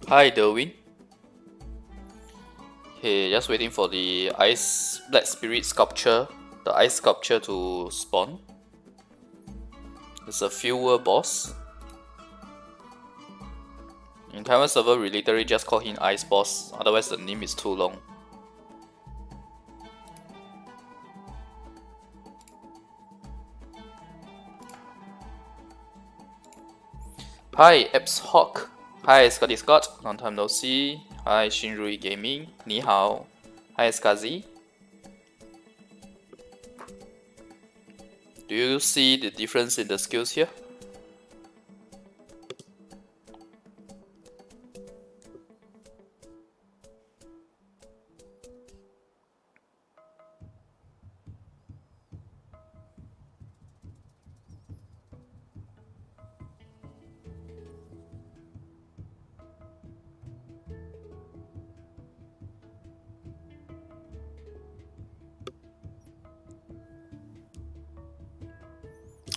Hi Derwin. Hey, just waiting for the ice black spirit sculpture, the ice sculpture to spawn. It's a fewer boss. In Taiwan server, we literally just call him Ice Boss, otherwise the name is too long. Hi Epps Hawk. Hi Scotty Scott, long time no see. Hi Shinrui Gaming, ni hao. Hi Skazi. Do you see the difference in the skills here?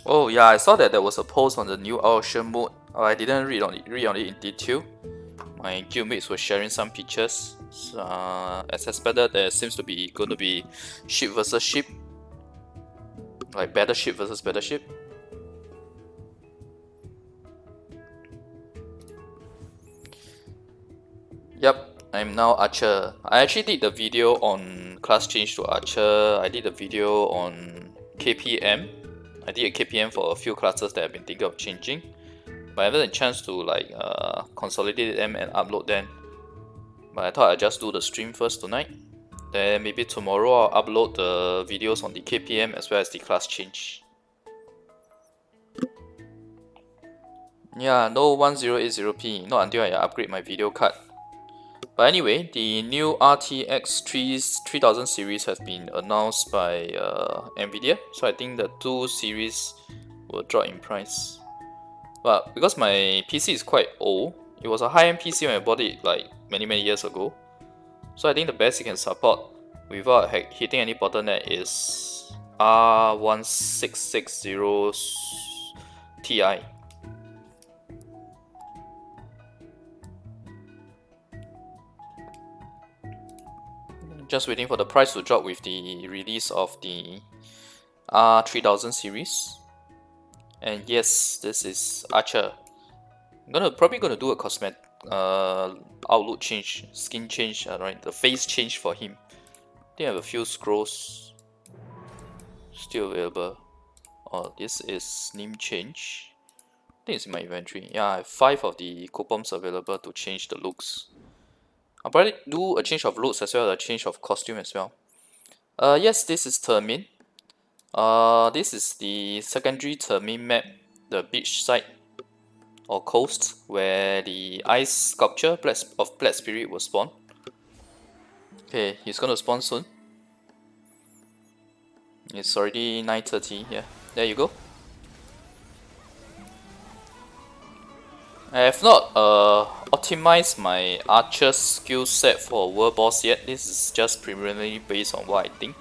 Oh yeah, I saw that there was a post on the new auction mode. I didn't read on it in detail. My guildmates were sharing some pictures. As expected, there seems to be going to be ship versus ship, like battleship versus battleship. Yep, I'm now Archer. I actually did the video on class change to Archer. I did a video on KPM. I did a KPM for a few classes that I've been thinking of changing, but I haven't had a chance to like consolidate them and upload them. But I thought I'd just do the stream first tonight. Then maybe tomorrow I'll upload the videos on the KPM as well as the class change. Yeah, no 1080p, not until I upgrade my video card. But anyway, the new RTX 3000 series has been announced by Nvidia, so I think the 2 series will drop in price. But because my PC is quite old, it was a high-end PC when I bought it like many years ago, so I think the best it can support without hitting any bottleneck is R1660 Ti. Just waiting for the price to drop with the release of the R3000 series. And yes, this is Archer. I'm probably gonna do a cosmetic outlook change, skin change, right? The face change for him. I think I have a few scrolls still available. Oh, this is name change. I think it's in my inventory. Yeah, I have 5 of the coupons available to change the looks. I'll probably do a change of looks as well as a change of costume as well. Yes, this is Termin. This is the secondary Termin map, the beach side or coast where the ice sculpture of Black Spirit will spawn. Okay, he's gonna spawn soon. It's already 9:30. Yeah, there you go. I have not optimized my archer skill set for world boss yet. This is just preliminary based on what I think.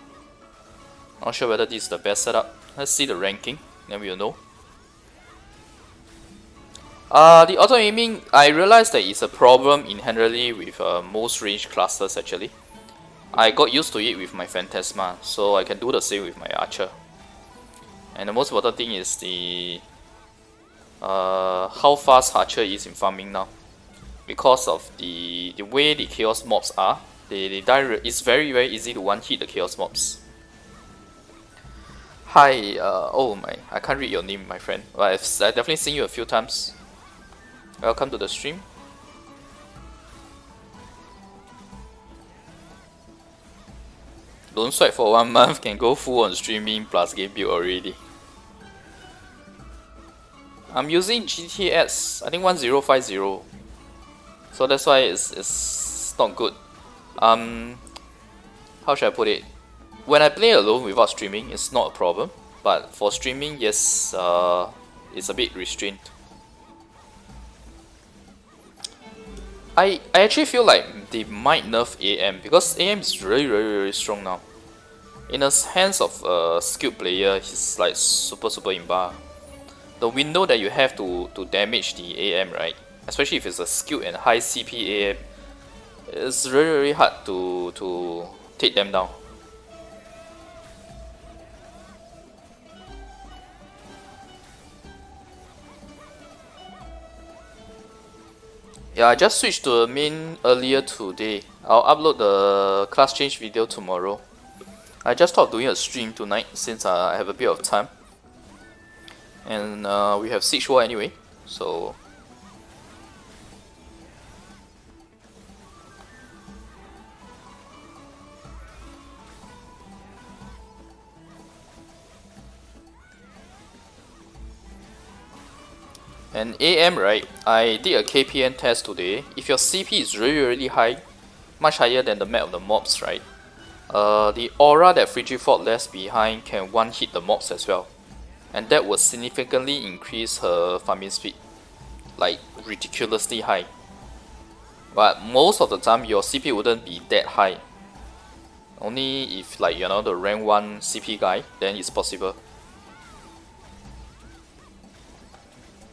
Not sure whether this is the best setup. Let's see the ranking, then we'll know. The auto aiming, I realized that it's a problem inherently with most range classes actually. I got used to it with my Phantasma, so I can do the same with my archer. And the most important thing is the how fast Archer is in farming now, because of the way the chaos mobs are. They die. It's very easy to one hit the chaos mobs. Hi, oh my, I can't read your name, my friend. But I've definitely seen you a few times. Welcome to the stream. Don't swipe for 1 month, can go full on streaming plus game build already. I'm using GTX, I think 1050, so that's why it's not good. How should I put it? When I play alone without streaming, it's not a problem, but for streaming, yes, it's a bit restrained. I actually feel like they might nerf AM because AM is really strong now. In the hands of a skilled player, he's like super imba. The window that you have to damage the AM, right? especially if it's a skilled and high CP AM. It's really hard to take them down. Yeah, I just switched to a main earlier today. I'll upload the class change video tomorrow. I just thought doing a stream tonight since I have a bit of time. And we have Siege War anyway, so... And AM, right, I did a KPN test today. If your CP is really high, much higher than the map of the mobs, right, the aura that Frigifort left behind can one-hit the mobs as well. And that would significantly increase her farming speed, like ridiculously high. But most of the time your CP wouldn't be that high. Only if like you know the rank 1 CP guy, then it's possible.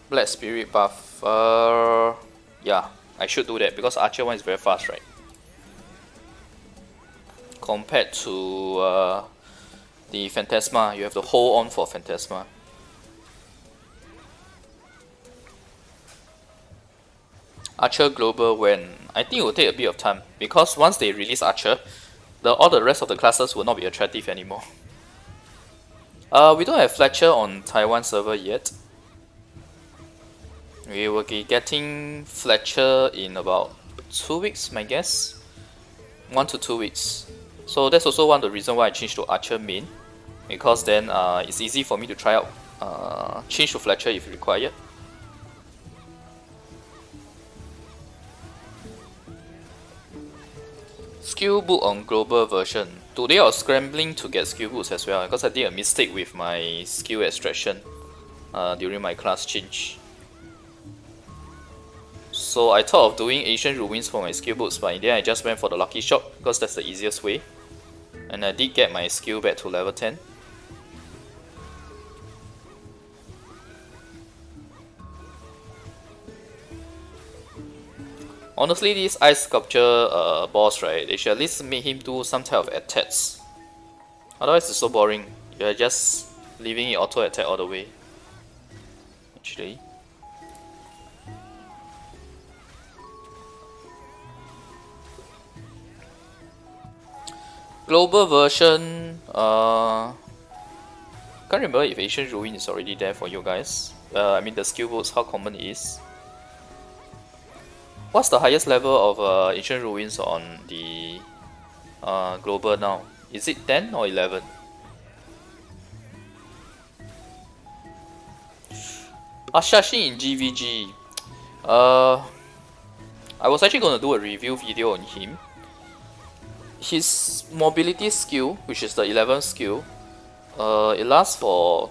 Black Spirit buff, yeah, I should do that because Archer 1 is very fast, right? Compared to the Phantasma, you have to hold on for Phantasma. Archer Global when? I think it will take a bit of time because once they release Archer, all the rest of the classes will not be attractive anymore. We don't have Fletcher on Taiwan server yet. We will be getting Fletcher in about 2 weeks, my guess. 1 to 2 weeks. So that's also one of the reasons why I changed to Archer main, because then it's easy for me to try out change to Fletcher if required. Skill book on global version. Today I was scrambling to get skill books as well because I did a mistake with my skill extraction during my class change. So I thought of doing Ancient Ruins for my skill books, but in the end I just went for the Lucky Shop because that's the easiest way. And I did get my skill back to level 10. Honestly, this ice sculpture boss, right, they should at least make him do some type of attacks. Otherwise it's so boring. You're just leaving it auto attack all the way. Actually. Global version, can't remember if Ancient Ruin is already there for you guys. I mean the skill books, how common it is. What's the highest level of Ancient Ruins on the global now? Is it 10 or 11? Ashashi in GVG. I was actually gonna do a review video on him. His mobility skill, which is the 11th skill, it lasts for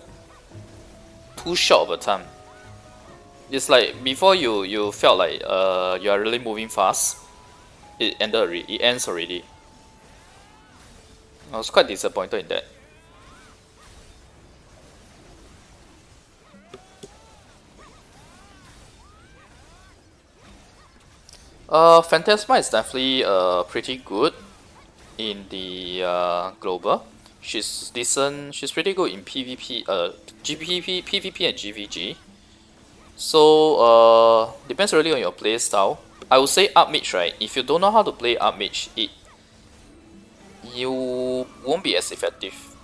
too short of a time. It's like before you felt like you are really moving fast, it ends already. I was quite disappointed in that. Phantasma is definitely pretty good in the global. She's decent. She's pretty good in PvP, PvP and GVG. So depends really on your play style. I would say up mage, right? If you don't know how to play up mage, you won't be as effective.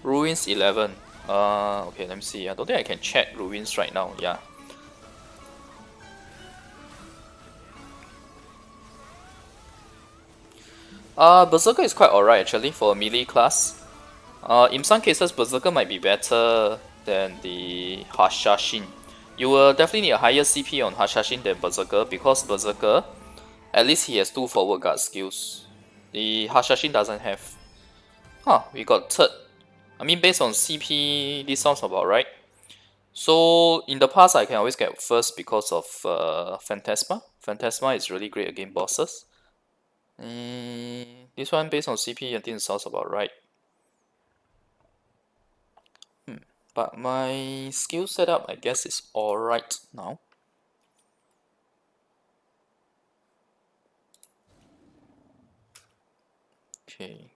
Ruins 11. Okay, let me see. I don't think I can check Ruins right now. Yeah. Berserker is quite alright actually for a melee class. In some cases, Berserker might be better than the Hashashin. You will definitely need a higher CP on Hashashin than Berserker because Berserker, at least he has 2 forward guard skills. The Hashashin doesn't have. Huh, we got third. I mean, based on CP, this sounds about right. So in the past, I can always get first because of Phantasma. Phantasma is really great against bosses. This one based on CP, I think it sounds about right. But my skill setup, I guess, is alright now. Okay.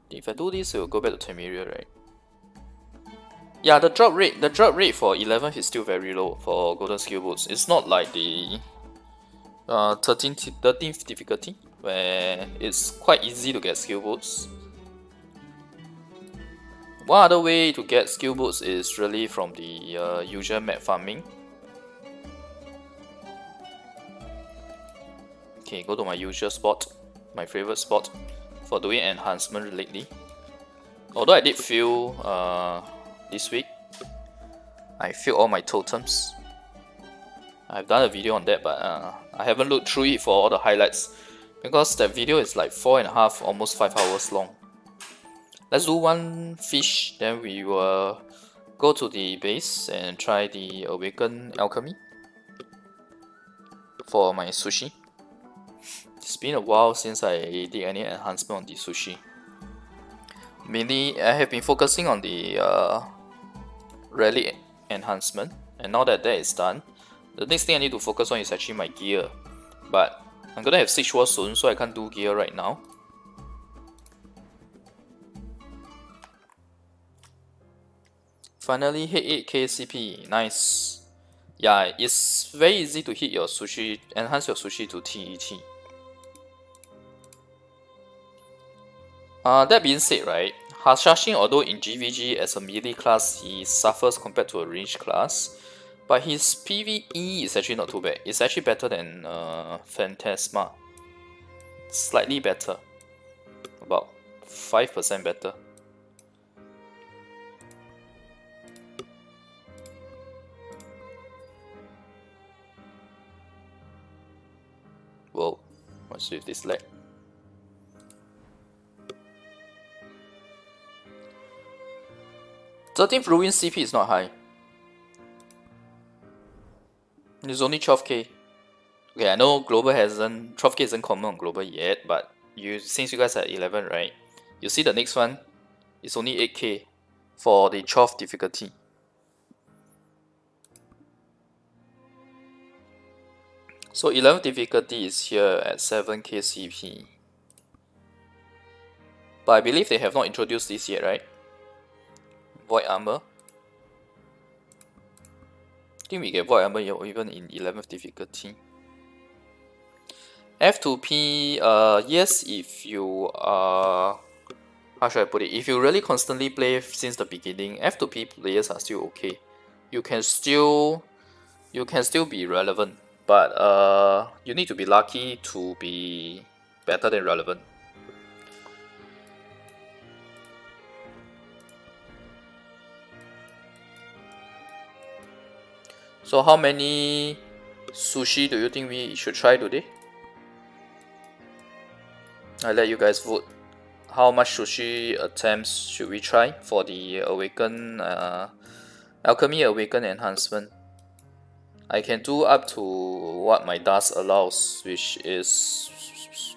If I do this, it will go back to Temeria, right? Yeah, the drop rate for 11th is still very low for golden skill boots. It's not like the 13th difficulty, where it's quite easy to get skill boots. One other way to get skill boots is really from the usual map farming. Okay, go to my usual spot, my favorite spot for doing enhancement lately. Although I did fail this week, I failed all my totems. I've done a video on that, but I haven't looked through it for all the highlights because that video is like 4.5, almost 5 hours long. Let's do one fish, then we will go to the base and try the Awaken Alchemy for my sushi. It's been a while since I did any enhancement on the sushi. Mainly, I have been focusing on the relic enhancement, and now that is done, the next thing I need to focus on is actually my gear. But I'm gonna have 6 wars soon, so I can't do gear right now. Finally hit 8k CP, nice. Yeah, it's very easy to hit your sushi, enhance your sushi to TET. That being said, right, Hashashin, although in GVG as a melee class, he suffers compared to a ranged class, but his PvE is actually not too bad. It's actually better than Phantasma. Slightly better. About 5% better. Whoa, what's with this lag? Thirteenth Ruin CP is not high. It's only 12k. Okay, I know global hasn't 12k isn't common on global yet, but since you guys are 11, right? You see the next one, it's only 8k for the 12th difficulty. So 11th difficulty is here at 7k CP. But I believe they have not introduced this yet, right? Void Armor. I think we get Void Armor even in 11th difficulty. F2P, yes, if you are, how should I put it? If you really constantly play since the beginning, F2P players are still okay. You can still be relevant, but you need to be lucky to be better than relevant. So how many sushi do you think we should try today? I let you guys vote. How much sushi attempts should we try for the Awaken Alchemy Awaken Enhancement? I can do up to what my dust allows, which is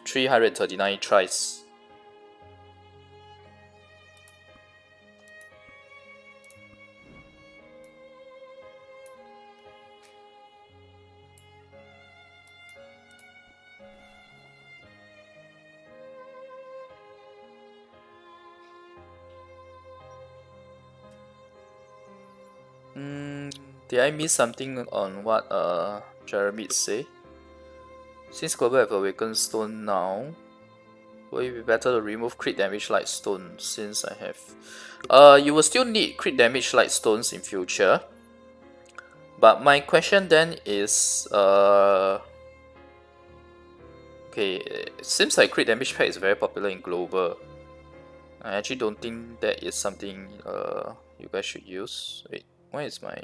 339 tries. Did I miss something on what Jeremy say? Since Global have Awakened Stone now, will it be better to remove crit damage light stone since I have? You will still need crit damage light stones in future. But my question then is, okay, it seems like crit damage pack is very popular in Global. I actually don't think that is something you guys should use. Wait, where is my...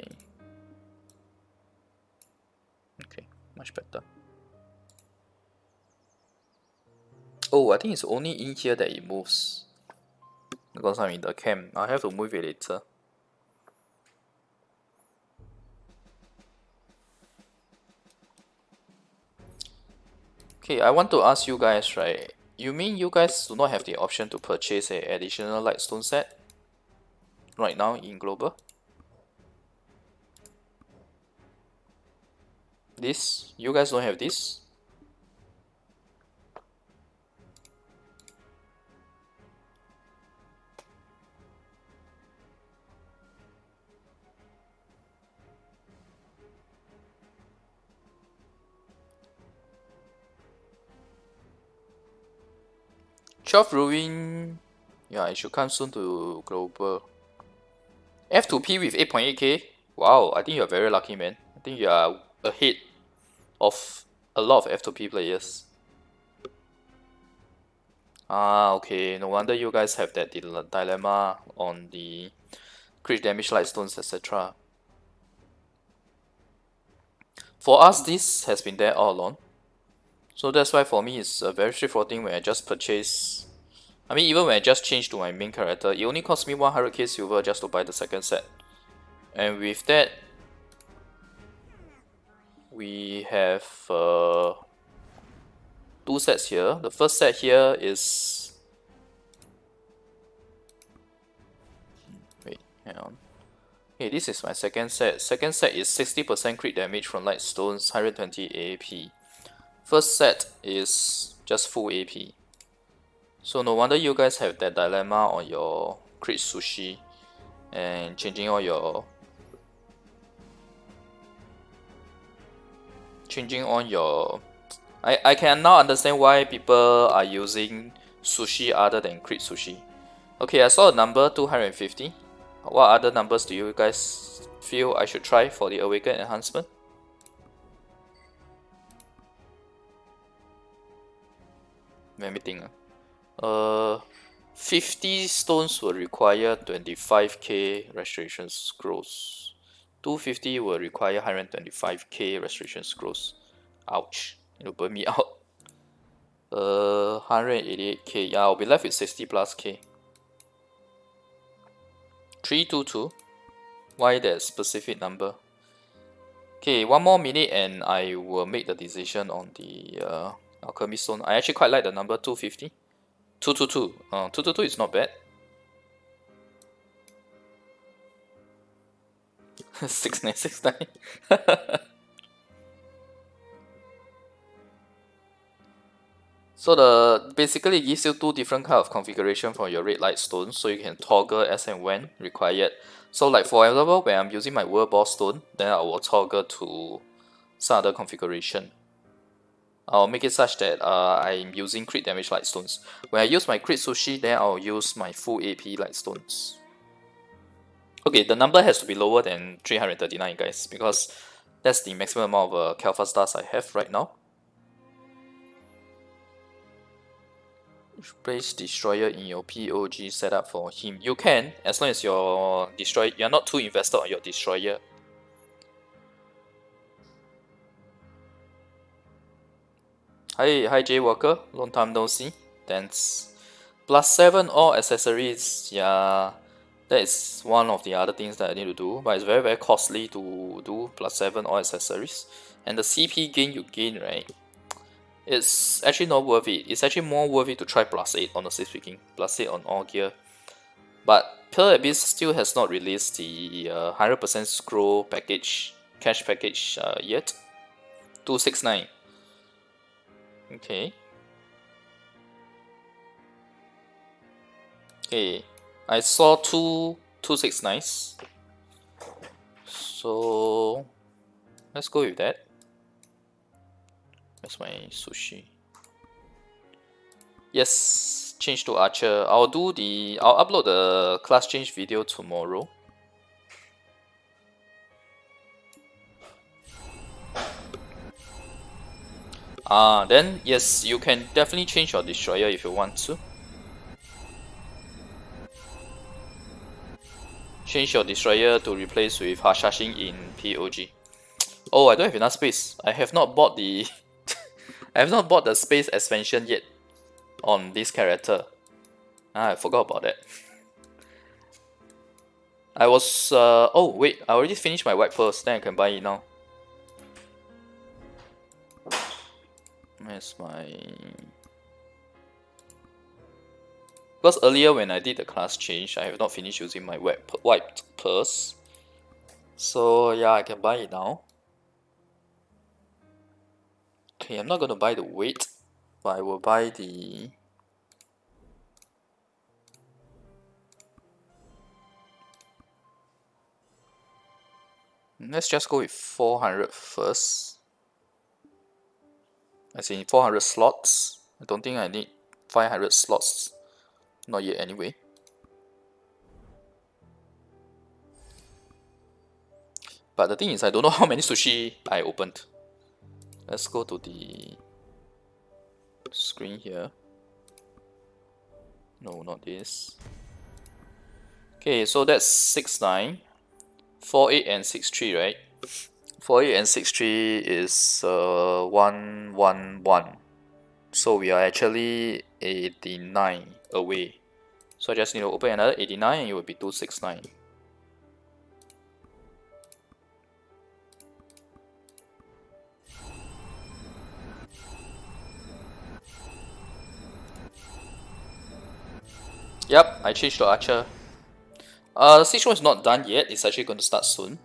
Okay, much better. Oh, I think it's only in here that it moves. Because I'm in the camp. I'll have to move it later. Okay, I want to ask you guys, right? You mean you guys do not have the option to purchase a additional lightstone set right now in global? This? You guys don't have this? Twelve Ruin, yeah, it should come soon to global. F2P with 8.8k. Wow, I think you're very lucky, man. I think you are ahead of a lot of F2P players. Ah, okay. No wonder you guys have that dilemma on the crit damage lightstones, etc. For us, this has been there all along. So that's why for me it's a very straightforward thing when I just purchase. I mean, even when I just change to my main character, it only cost me 100k silver just to buy the second set. And with that, we have two sets here. The first set here is... Wait, hang on. Okay, this is my second set. Second set is 60% crit damage from lightstones, 120 AP. First set is just full AP. So no wonder you guys have that dilemma on your crit sushi and changing all your I can now understand why people are using sushi other than crit sushi. Okay, I saw a number 250. What other numbers do you guys feel I should try for the awaken enhancement? Let me think. 50 stones will require 25k restoration scrolls. 250 will require 125k restoration scrolls. Ouch, it'll burn me out. 188k. Yeah, I'll be left with 60 plus k. 322. Why that specific number? Okay, one more minute and I will make the decision on the Alchemy stone. I actually quite like the number 250. 222. 222 is not bad. 6969. So basically it gives you two different kind of configuration for your red light stone, so you can toggle as and when required. So like for example, when I'm using my world boss stone, then I will toggle to some other configuration. I'll make it such that I'm using crit damage light stones. When I use my crit sushi, then I'll use my full AP light stones. Okay, the number has to be lower than 339, guys, because that's the maximum amount of Kalpha stars I have right now. Place destroyer in your POG setup for him. You can, as long as you're not too invested on your destroyer. Hi Jay Walker, long time no see. Thanks. +7 all accessories, yeah, that is one of the other things that I need to do, but it's very very costly to do +7 all accessories. And the CP gain you gain, right? It's actually not worth it. It's actually more worth it to try +8, honestly speaking. +8 on all gear. But Pearl Abyss still has not released the 100% scroll package, cash package yet. 269. Okay. Okay. I saw two 269s. So let's go with that. That's my sushi. Yes, change to archer. I'll upload the class change video tomorrow. Then yes, you can definitely change your destroyer if you want to. Change your destroyer to replace with Hashashin in POG. Oh, I don't have enough space. I have not bought the I have not bought the space expansion yet on this character. I forgot about that. I was oh wait, I already finished my white pearls, then I can buy it now. Where's my Because earlier when I did the class change, I have not finished using my wiped purse. So yeah, I can buy it now. Okay, I'm not going to buy the weight, but I will buy the... Let's just go with 400 first. As in 400 slots. I don't think I need 500 slots. Not yet anyway. But the thing is, I don't know how many sushi I opened. Let's go to the screen here. No, not this. Okay, so that's 69, 48 and 63, right? 48 and 63 is 111. So we are actually 89 away. So I just need to open another 89 and it will be 269. Yep, I changed to Archer. The siege one is not done yet, it's actually going to start soon.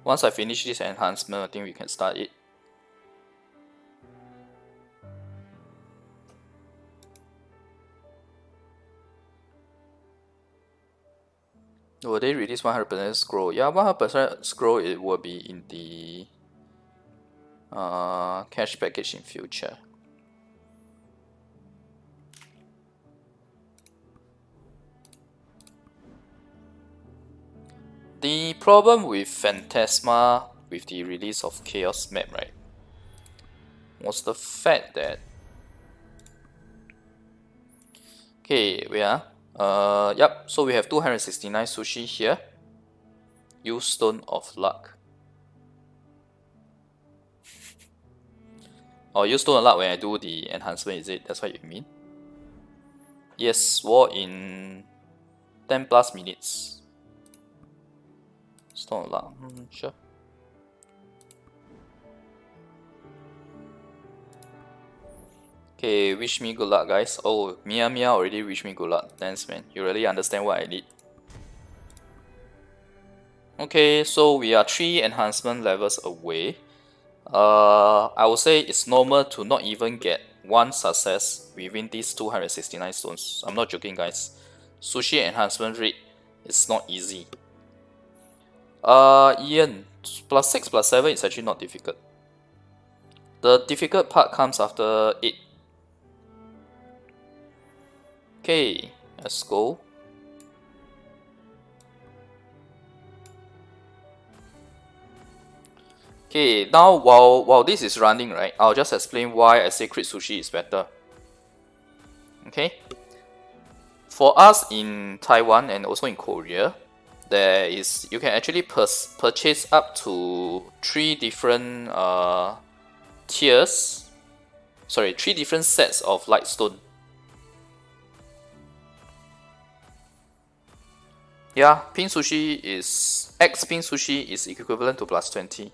Once I finish this enhancement, I think we can start it. Will they release 100% scroll? Yeah, 100% scroll it will be in the cash package in future. The problem with Phantasma with the release of Chaos map, right, was the fact that yep, so we have 269 sushi here. Use Stone of Luck. Or use Stone of Luck when I do the enhancement, is it? That's what you mean? Yes, war in 10 plus minutes. Stone of Luck, sure. Okay, wish me good luck, guys. Oh, Mia already wish me good luck. Thanks, man. You really understand what I need. Okay, so we are 3 enhancement levels away. I would say it's normal to not even get 1 success within these 269 stones. I'm not joking, guys. Sushi enhancement rate is not easy. Ian, +6 +7 is actually not difficult. The difficult part comes after 8. Okay, let's go. Okay, now while this is running, right, I'll just explain why I say crit sushi is better. Okay, for us in Taiwan and also in Korea, you can actually purchase up to 3 different tiers. Sorry, 3 different sets of light stone. Yeah, pin sushi is X pin sushi is equivalent to +20.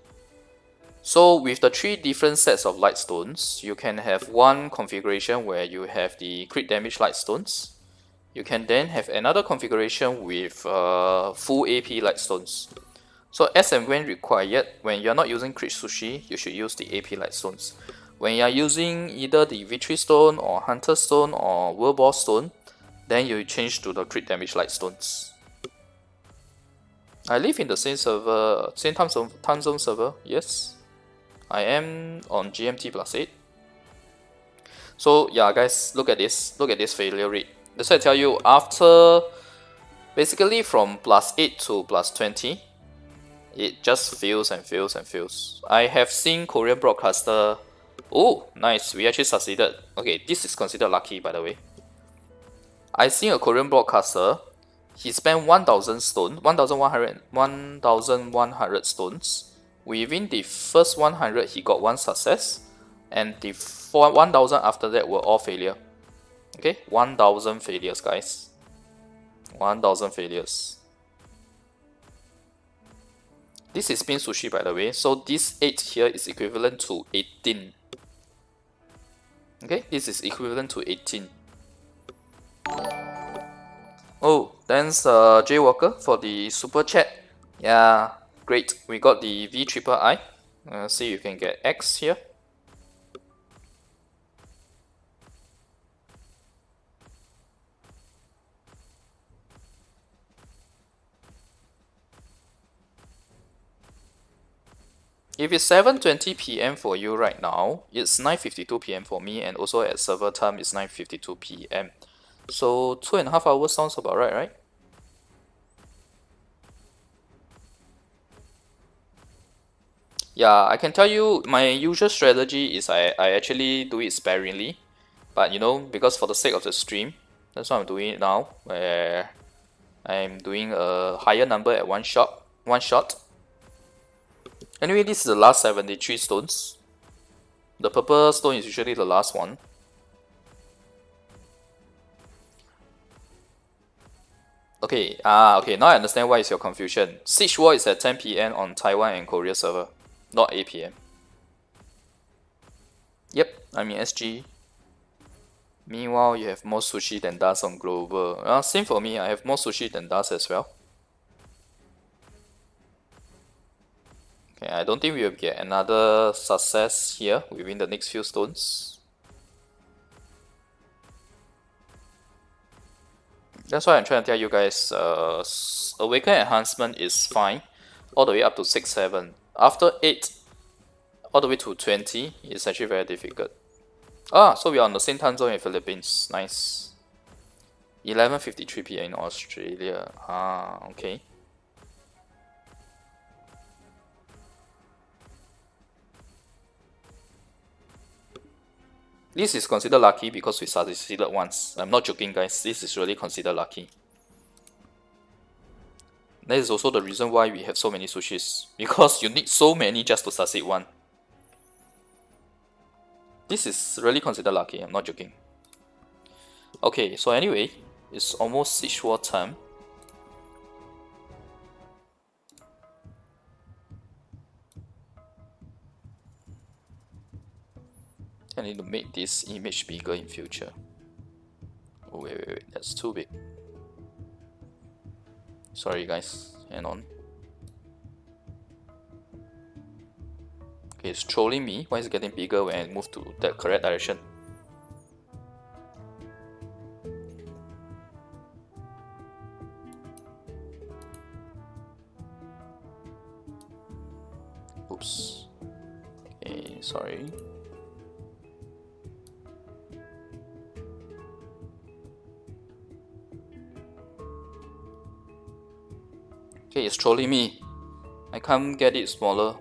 So with the 3 different sets of light stones, you can have one configuration where you have the crit damage light stones. You can then have another configuration with full AP light stones. So as and when required, when you're not using crit sushi, you should use the AP light stones. When you're using either the victory stone or hunter stone or world boss stone, then you change to the crit damage light stones. I live in the same server, same time zone server, yes. I am on GMT +8. So yeah, guys, look at this failure rate. That's why I tell you, after basically from +8 to +20, it just fails and fails and fails. I have seen Korean broadcaster. Oh, nice, we actually succeeded. Okay, this is considered lucky, by the way. I seen a Korean broadcaster. He spent 1,000 stone, 1,100 stones. Within the first 100, he got 1 success, and the 1,000 after that were all failure. Okay, 1,000 failures, guys. 1,000 failures. This is pin sushi, by the way. So this 8 here is equivalent to 18. Okay, this is equivalent to 18. Oh, thanks Jay Walker for the super chat. Yeah, great. We got the V triple I. See if you can get X here. If it's 7:20 p.m. for you right now, it's 9:52 p.m. for me, and also at server time it's 9:52 p.m. So 2.5 hours sounds about right, right? Yeah, I can tell you my usual strategy is I actually do it sparingly, but you know, because for the sake of the stream, that's why I'm doing it now, where I'm doing a higher number at one shot. Anyway, this is the last 73 stones. The purple stone is usually the last one. Okay, okay, now I understand why is your confusion. Siege War is at 10 p.m. on Taiwan and Korea server, not 8 p.m. Yep, I'm in SG. Meanwhile, you have more sushi than dust on global. Same for me, I have more sushi than dust as well. Okay, I don't think we will get another success here within the next few stones. That's why I'm trying to tell you guys, Awaken Enhancement is fine, all the way up to 6, 7. After 8, all the way to 20, it's actually very difficult. So we are on the same time zone in Philippines, nice. 11:53 p.m. in Australia, okay. This is considered lucky because we succeeded once. I'm not joking guys, this is really considered lucky. That is also the reason why we have so many sushis, because you need so many just to succeed one. This is really considered lucky, I'm not joking. Okay, so anyway, it's almost Siege War time. I need to make this image bigger in future. Oh wait, that's too big. Sorry guys, hang on. Okay, it's trolling me. Why is it getting bigger when I move to the correct direction? Oops. Okay, sorry. Okay, it's trolling me. I can't get it smaller.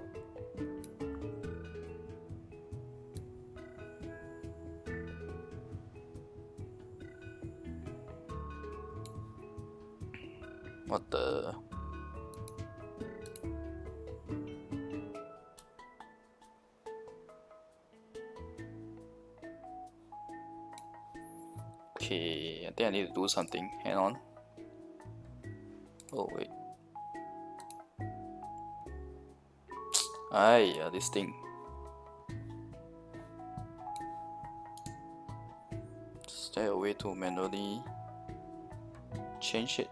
What the... Okay, I think I need to do something. Hang on. Oh wait. This thing. Is there a way to manually change it?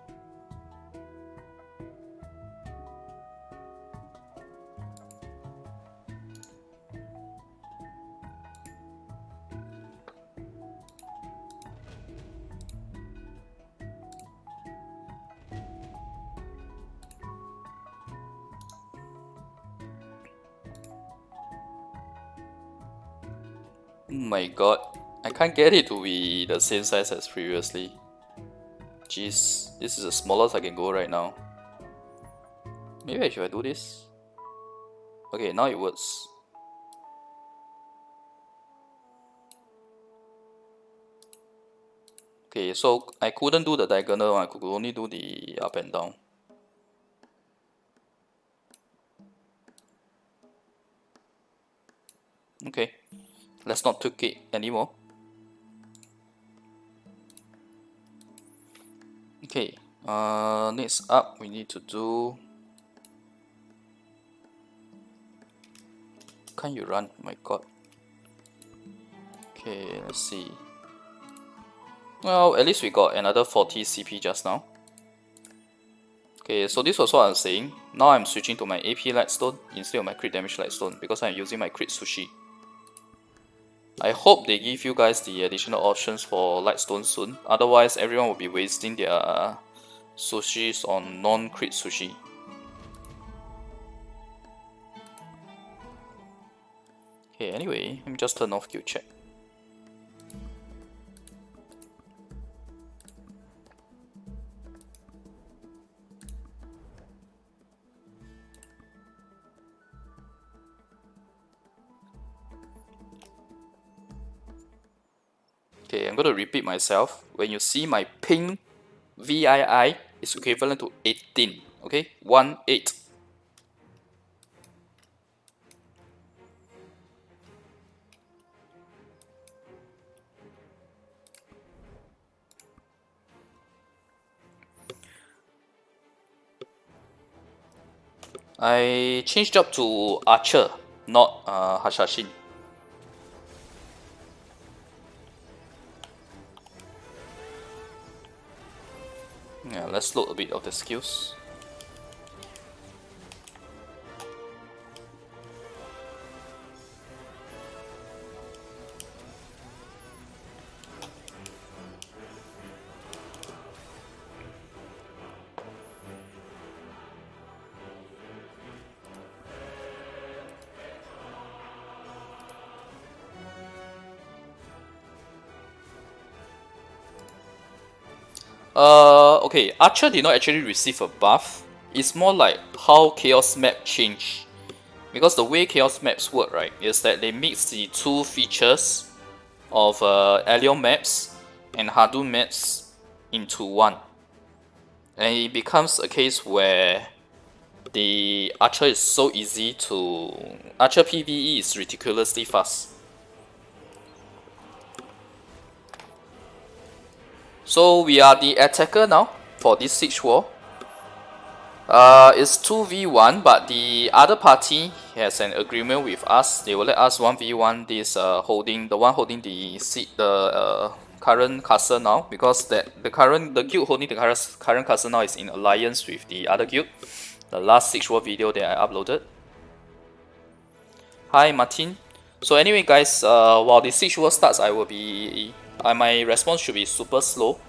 Oh my god, I can't get it to be the same size as previously. Jeez, this is the smallest I can go right now. Maybe I should do this. Okay, now it works. Okay, so I couldn't do the diagonal one, I could only do the up and down. Okay, let's not tweak it anymore. Okay, next up we need to do... Can't you run? Oh my god. Okay, let's see. Well, at least we got another 40 CP just now. Okay, so this was what I was saying. Now I'm switching to my AP Lightstone instead of my crit damage Lightstone because I'm using my crit Sushi. I hope they give you guys the additional options for Lightstone soon. Otherwise, everyone will be wasting their Sushis on non-crit Sushi. Okay, anyway, let me just turn off guild check. Okay, I'm going to repeat myself. When you see my ping VII is equivalent to 18. Okay, 1-8. I changed job to Archer, not Hashashin. Yeah, let's load a bit of the skills. Okay, Archer did not actually receive a buff. It's more like how Chaos Map changed. Because the way Chaos Maps work, right, is that they mix the two features of Allium maps and Hadou maps into one. And it becomes a case where the Archer is so easy to... Archer PvE is ridiculously fast. So we are the attacker now for this Siege War. It's 2v1, but the other party has an agreement with us. They will let us 1v1 this the one holding the seat, the current castle now, because the guild holding the current castle now is in alliance with the other guild. The last Siege War video that I uploaded. Hi Martin. So anyway guys, while the Siege War starts, my response should be super slow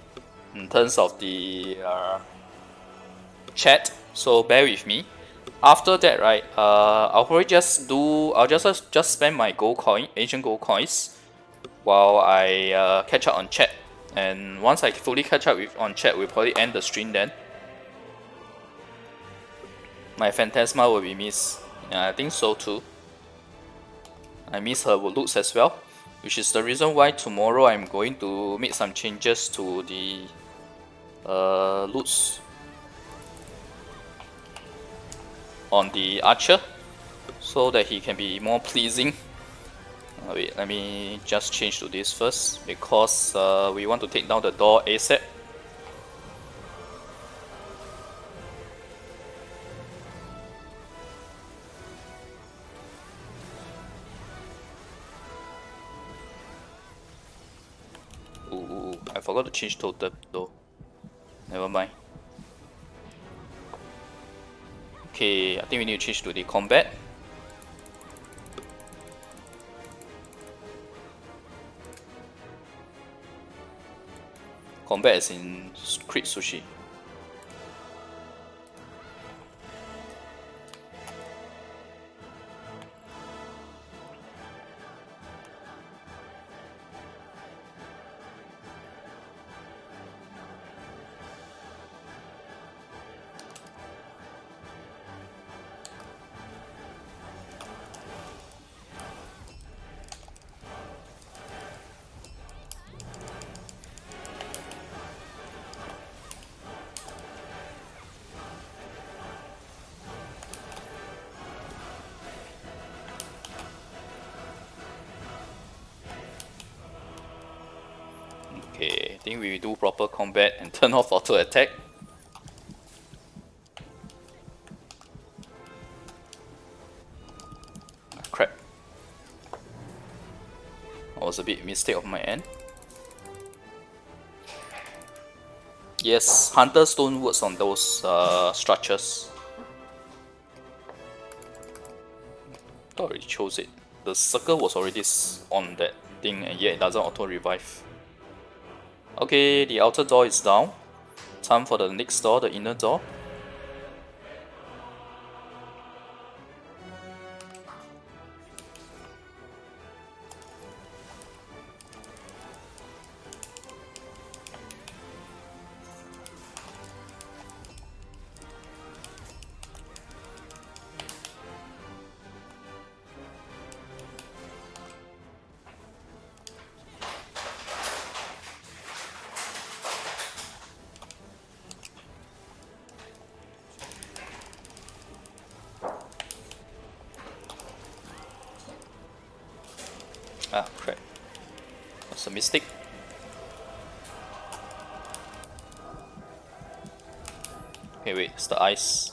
in terms of the chat, so bear with me. After that, right, I'll probably I'll just spend my ancient gold coins, while I catch up on chat. And once I fully catch up on chat, we'll probably end the stream then. My Phantasma will be missed. Yeah, I think so too. I miss her looks as well, which is the reason why tomorrow I'm going to make some changes to the loots on the Archer, so that he can be more pleasing. Wait, let me just change to this first, because we want to take down the door ASAP. Ooh, I forgot to change totem though. Never mind. Okay, I think we need to change to the combat. Combat is in crit Sushi. Okay, I think we do proper combat and turn off auto attack. Crap. That was a bit mistake of my end. Yes, Hunter Stone works on those structures. I already chose it. The circle was already on that thing, and yet it doesn't auto revive. Okay, the outer door is down. Time for the next door, the inner door. Ah, crap. That's a mistake. Okay, wait, it's the ice.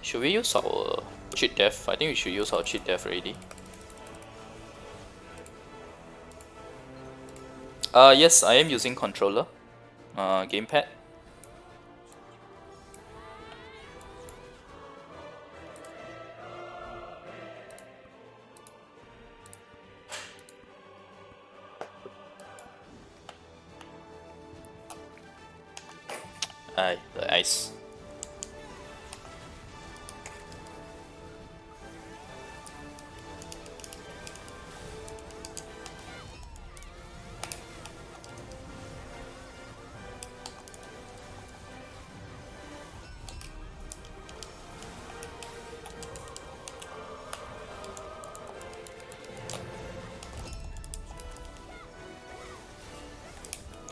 Should we use our cheat death? I think we should use our cheat death already. Yes, I am using controller. Gamepad. Aye, the ice.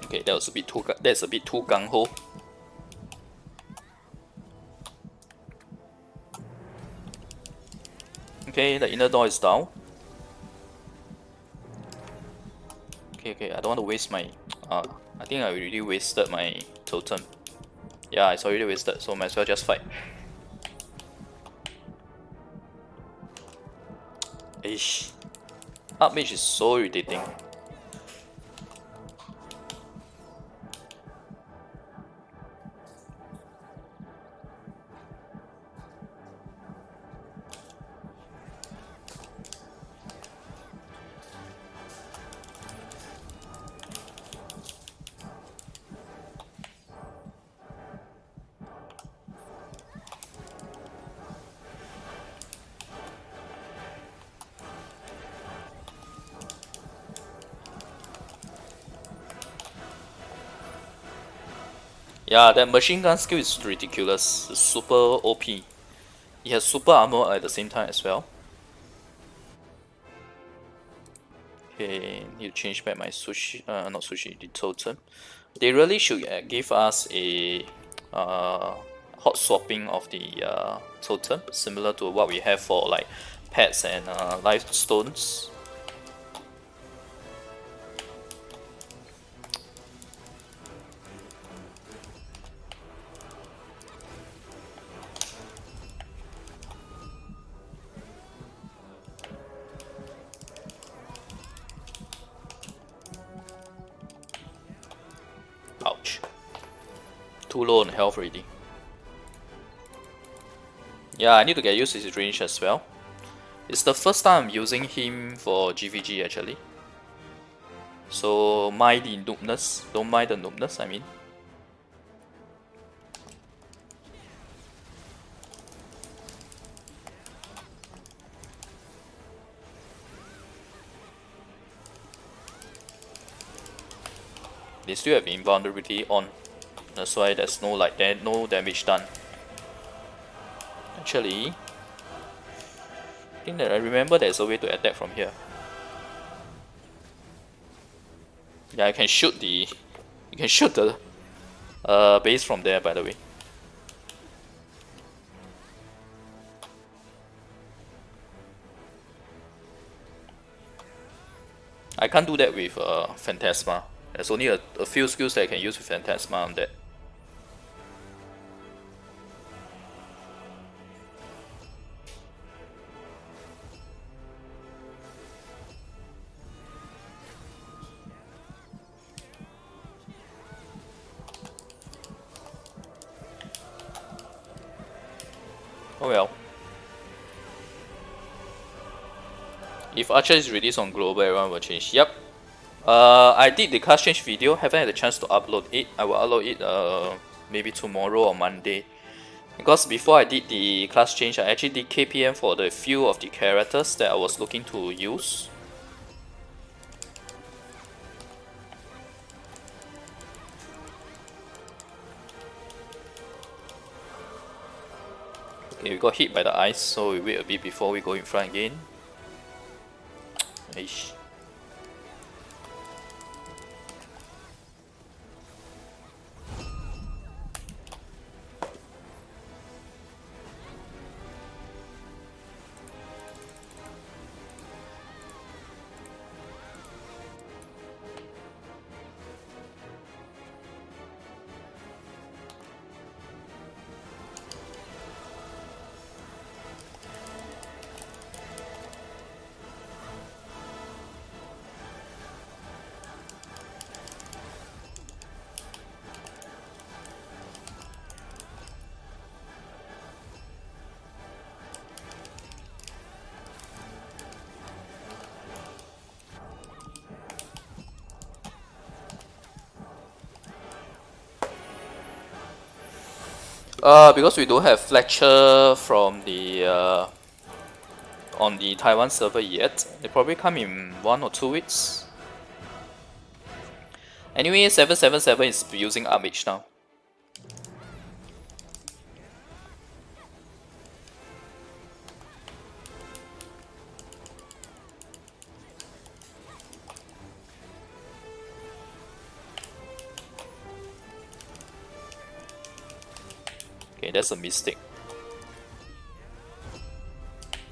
Okay, that was a bit too. That's a bit too gung ho. Okay, the inner door is down. Okay, I don't want to waste my. I think I already wasted my totem. Yeah, it's already wasted, so might as well just fight. Ish. Up mage is so irritating. Yeah, that machine gun skill is ridiculous. It's super OP. It has super armor at the same time as well. Okay, need to change back my sushi. Not sushi, the totem. They really should give us a hot swapping of the totem, similar to what we have for like pets and life stones. Ouch. Too low on health already. Yeah, I need to get used to his range as well. It's the first time I'm using him for GVG actually. So mind the noobness. Don't mind the noobness, I mean. They still have invulnerability on. That's why there's no no damage done. Actually, I think that I remember there's a way to attack from here. Yeah, I can shoot the. You can shoot the base from there, by the way. I can't do that with Phantasma. There's only a few skills that I can use with Phantasma on that. Oh well. If Archer is released on global, everyone will change. Yep. I did the class change video. Haven't had a chance to upload it. I will upload it maybe tomorrow or Monday. Because before I did the class change, I actually did KPM for the few of the characters that I was looking to use. Okay, we got hit by the ice, so we wait a bit before we go in front again. Eish. Because we don't have Fletcher from the on the Taiwan server yet. They probably come in 1 or 2 weeks. Anyway, 777 is using Armage now. Okay, that's a mistake.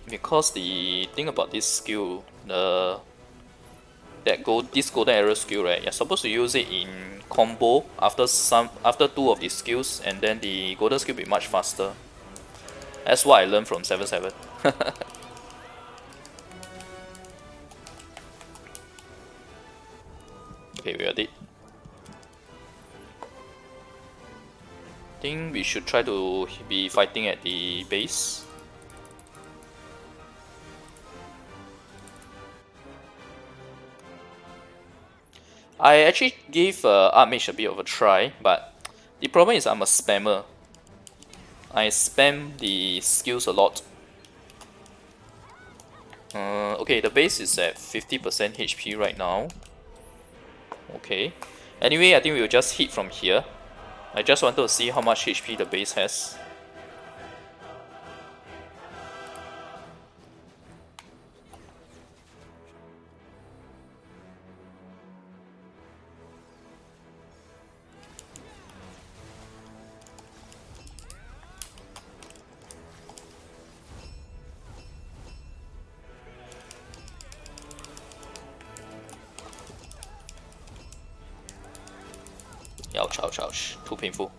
Because the thing about this skill, this golden arrow skill, right? You're supposed to use it in combo after 2 of these skills, and then the golden skill will be much faster. That's what I learned from 7-7. Okay, we are dead. I think we should try to be fighting at the base. I actually gave Armage a bit of a try, but the problem is I'm a spammer. I spam the skills a lot. Okay, the base is at 50% HP right now. Okay. Anyway, I think we'll just hit from here. I just wanted to see how much HP the base has. Ouch, ouch, ouch. Too painful.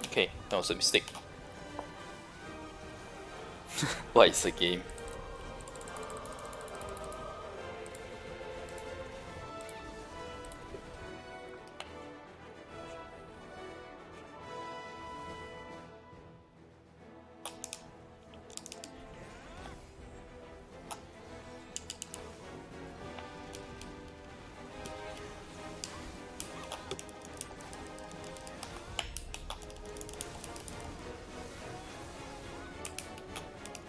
Okay, that was a mistake. What is the game?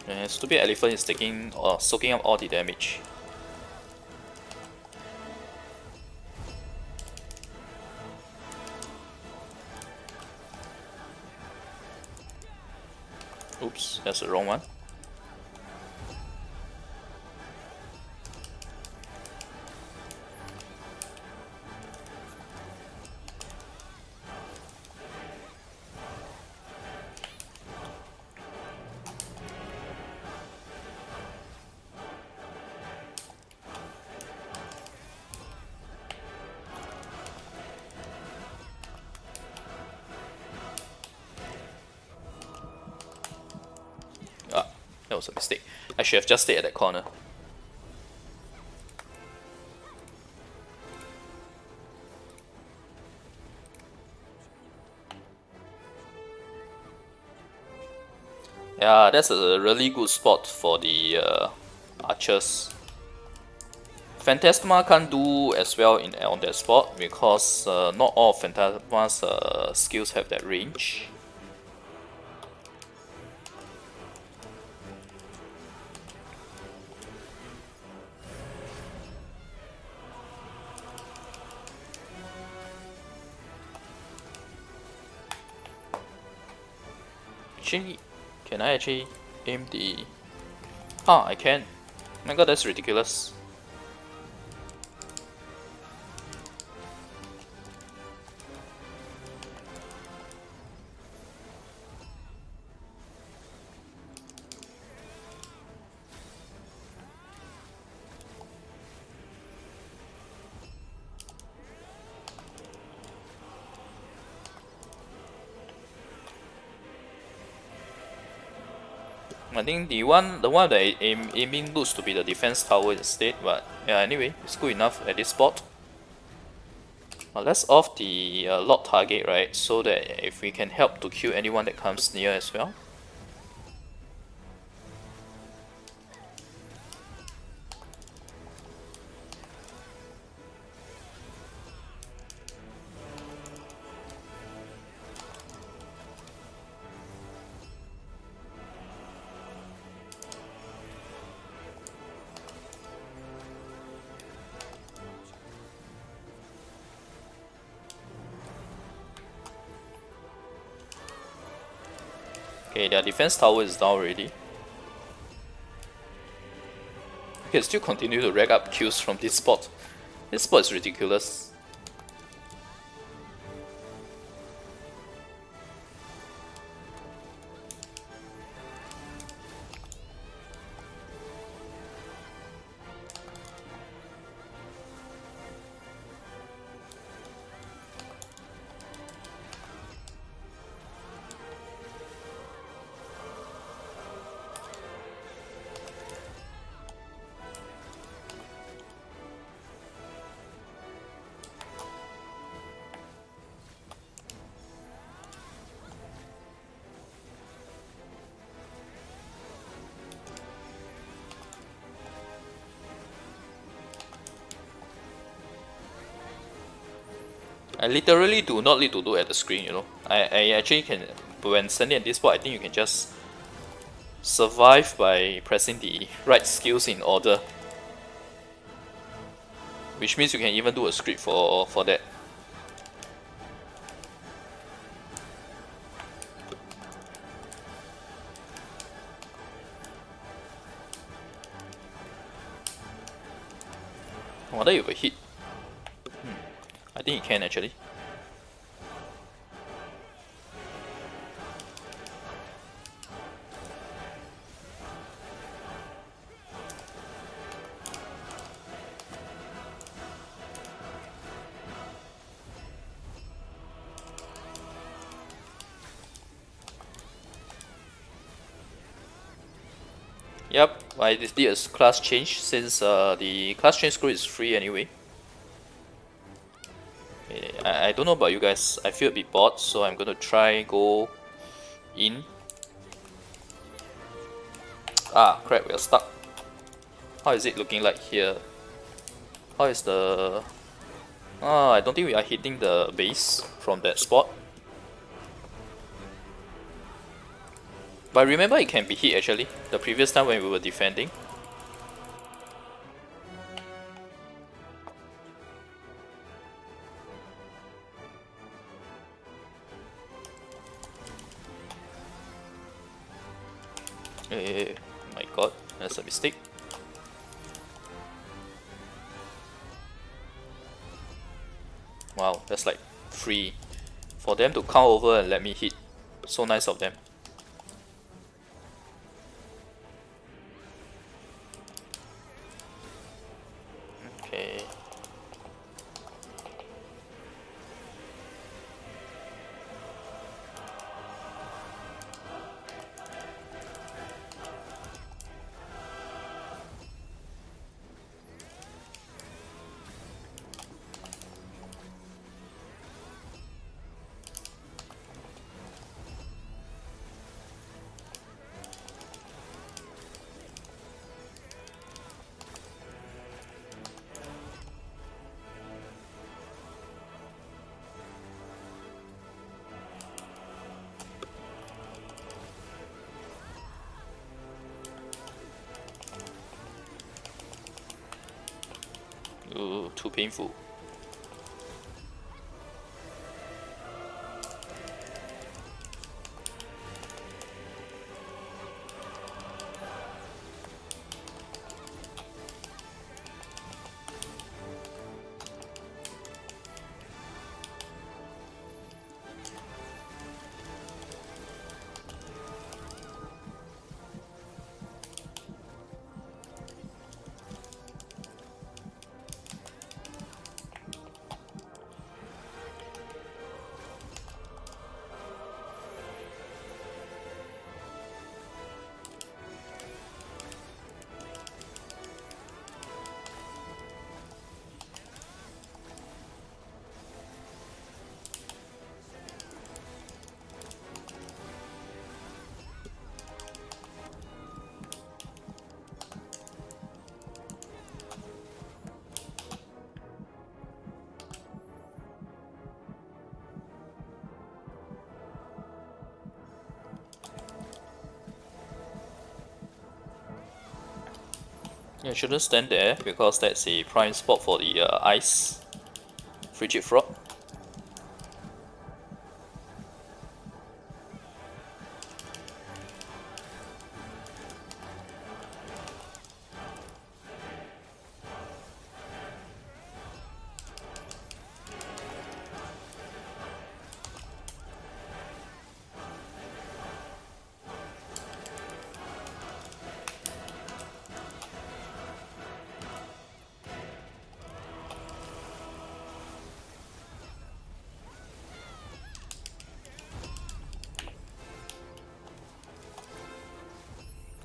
And stupid elephant is taking or soaking up all the damage. Oops, that's the wrong one. That was a mistake. I should have just stayed at that corner. Yeah, that's a really good spot for the archers. Phantasma can't do as well on that spot because not all of Phantasma's skills have that range. Actually, can I actually aim the... Ah, I can. Oh my god, that's ridiculous. I think the one that I aiming looks to be the defense tower instead, but yeah, anyway, it's good enough at this spot. Let's off the lock target, right, so that if we can help to kill anyone that comes near as well. Okay, their defense tower is down already. We can still continue to rack up kills from this spot. This spot is ridiculous. I literally do not need to look at the screen, you know. I actually can, when standing at this spot, I think you can just survive by pressing the right skills in order. Which means you can even do a script for that. I wonder if it will hit. I think it can actually. Yep, I did a class change since the class change scroll is free anyway. I don't know about you guys, I feel a bit bored, so I'm gonna try go in. Ah crap, we're stuck. How is it looking like here? How is the... Ah, I don't think we are hitting the base from that spot. But remember it can be hit actually, the previous time when we were defending. My god, that's a mistake. Wow, that's like free. For them to count over and let me hit. So nice of them. Okay. Ooh, too painful. Yeah, shouldn't stand there because that's a prime spot for the ice frigid frog.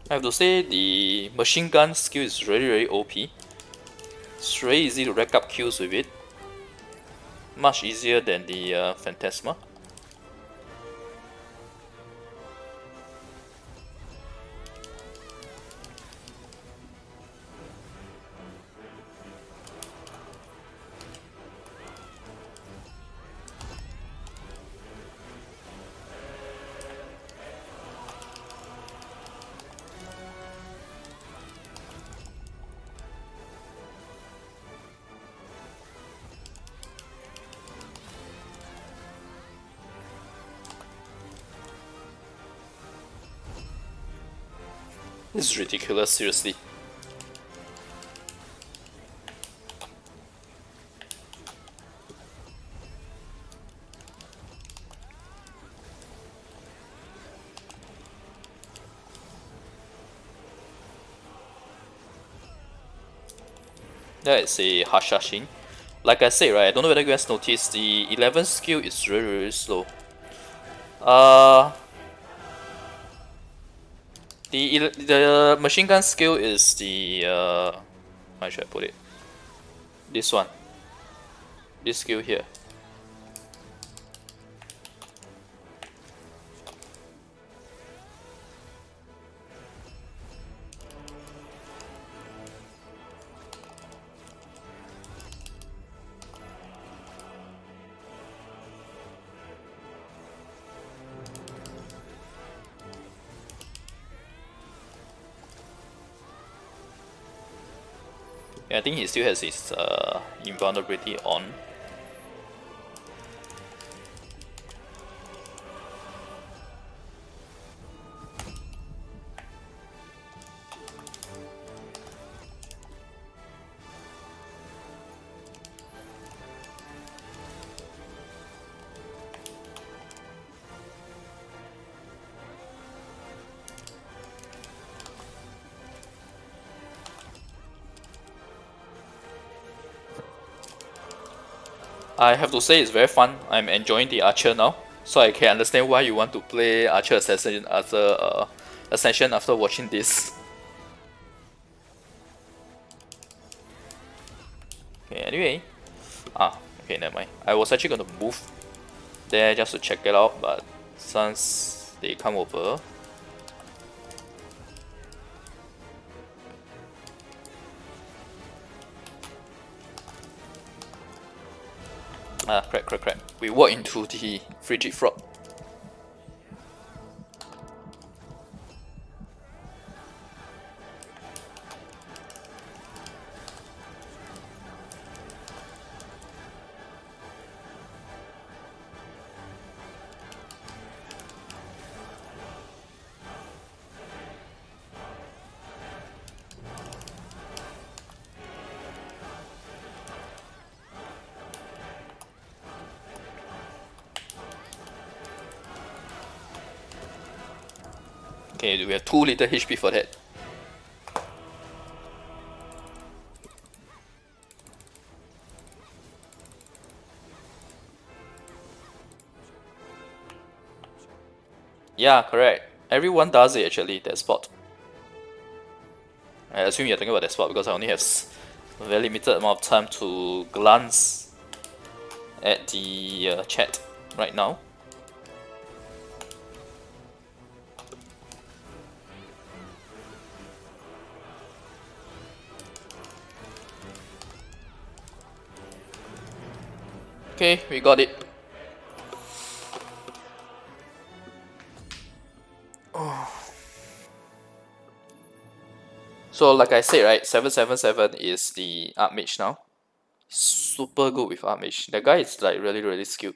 I have to say the machine gun skill is really OP. It's really easy to rack up kills with it. Much easier than the Phantasma. This is ridiculous, seriously. That is a Hashashin. Like I said, right, I don't know whether you guys noticed, the 11 skill is really slow. The machine gun skill is the how should I put it? This one. This skill here. Yeah, I think he still has his invulnerability on. I have to say it's very fun. I'm enjoying the archer now, so I can understand why you want to play archer assassin as a ascension after watching this. Okay, anyway, okay, never mind. I was actually gonna move there just to check it out, but since they come over, crap. We walk into the frigid frog. Okay, we have 2 little HP for that. Yeah, correct. Everyone does it actually, that spot. I assume you're talking about that spot because I only have a very limited amount of time to glance at the chat right now. Okay, we got it. So like I said, right, 777 is the Archmage now. Super good with Archmage. That guy is like really skilled.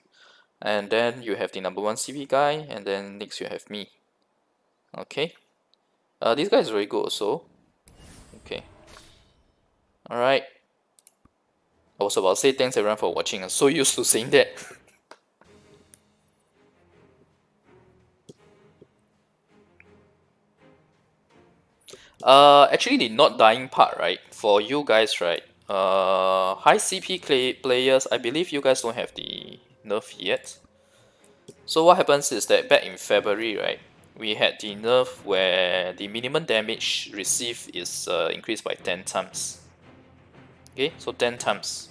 And then you have the number 1 CV guy, and then next you have me. Okay. This guy is very good also. Okay. Alright. I was about to say thanks everyone for watching. I'm so used to saying that. Actually the not dying part, right? For you guys, right? High CP players, I believe you guys don't have the nerf yet. So what happens is that back in February, right? We had the nerf where the minimum damage received is increased by 10 times. Okay, so 10 times.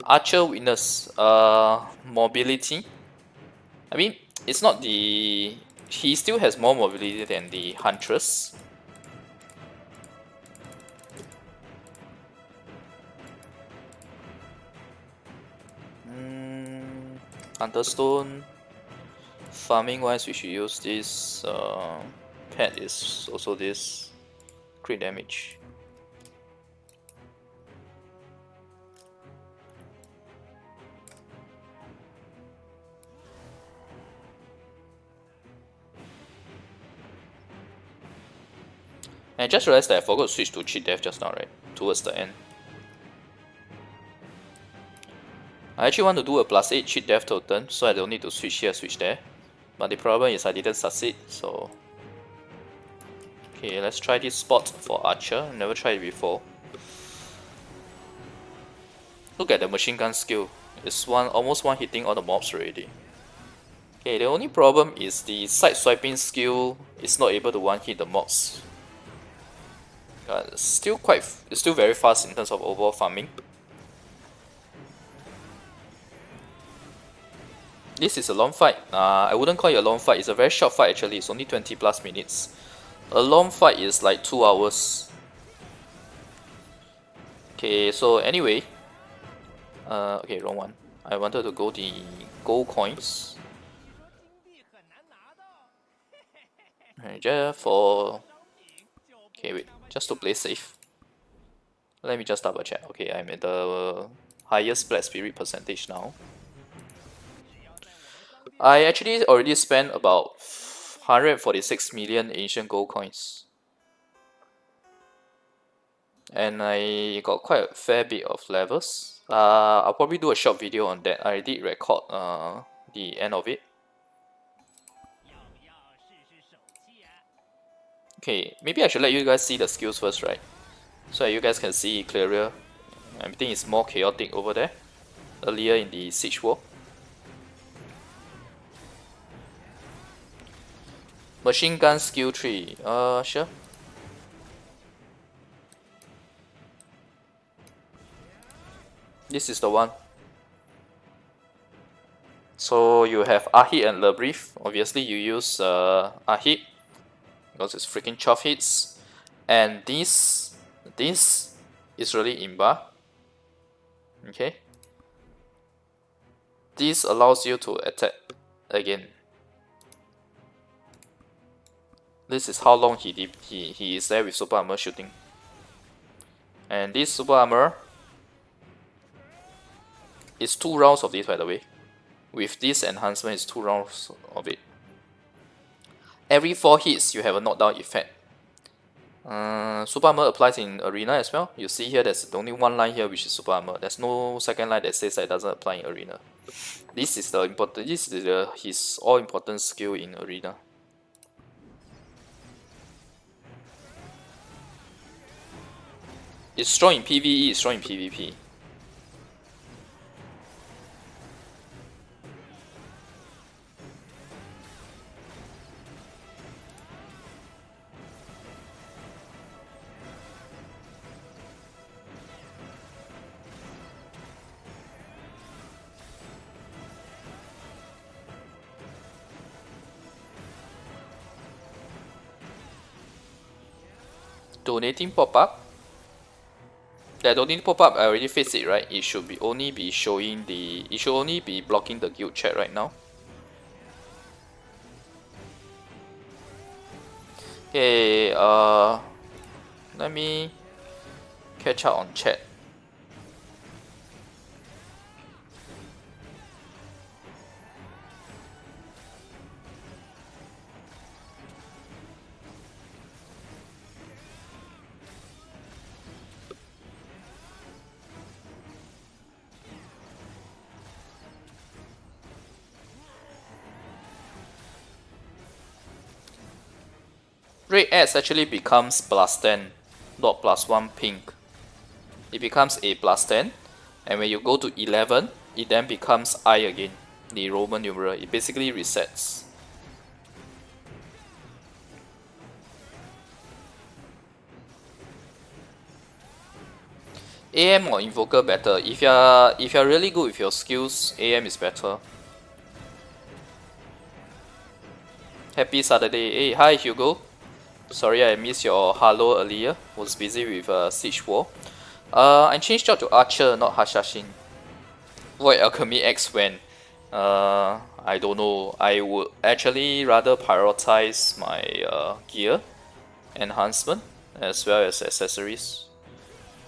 Archer weakness, mobility. I mean, it's not the... He still has more mobility than the Huntress. Thunderstone. Farming wise, we should use this. Pet is also this crit damage. And I just realized that I forgot to switch to cheat death just now, right? Towards the end. I actually want to do a +8 cheat death totem, so I don't need to switch here, switch there. But the problem is I didn't succeed, so... Okay, let's try this spot for Archer. Never tried it before. Look at the machine gun skill. It's almost one hitting all the mobs already. Okay, the only problem is the side swiping skill is not able to one hit the mobs. It's still very fast in terms of overall farming. This is a long fight. I wouldn't call it a long fight. It's a very short fight actually. It's only 20 plus minutes. A long fight is like 2 hours. Okay, so anyway. Okay, wrong one. I wanted to go the gold coins. Just for... Okay, wait. Just to play safe. Let me just double check. Okay, I'm at the highest Black Spirit percentage now. I actually already spent about 146 million Asian gold coins. And I got quite a fair bit of levels. I'll probably do a short video on that. I did record the end of it. Okay, maybe I should let you guys see the skills first, right? So that you guys can see clearer. Everything is more chaotic over there. Earlier in the Siege War. Machine gun skill 3. Sure. This is the one. So you have Ahit and debrief. Obviously you use Ahit because it's freaking 12 hits. And this is really imba. Okay. This allows you to attack again. This is how long he is there with super armor shooting. And this super armor is 2 rounds of this, by the way. With this enhancement, it's 2 rounds of it. Every 4 hits, you have a knockdown effect. Super armor applies in arena as well. You see here, there's only one line here which is super armor. There's no second line that says that it doesn't apply in arena. This is the important. This is his all important skill in arena. It's strong in PvE. It's strong in PvP. Donating pop-up. That donating pop-up, I already fixed it, right? It should only be showing the. It should only be blocking the guild chat right now. Okay, let me catch up on chat. Red X actually becomes +10, not +1 pink. It becomes a +10, and when you go to 11, it then becomes I again, the Roman numeral. It basically resets. AM or Invoker better. If you're really good with your skills, AM is better. Happy Saturday. Hey, hi Hugo. Sorry I missed your hello earlier. Was busy with Siege War. I changed out to Archer, not Hashashin. Void Alchemy X when? I don't know. I would actually rather prioritize my gear enhancement as well as accessories.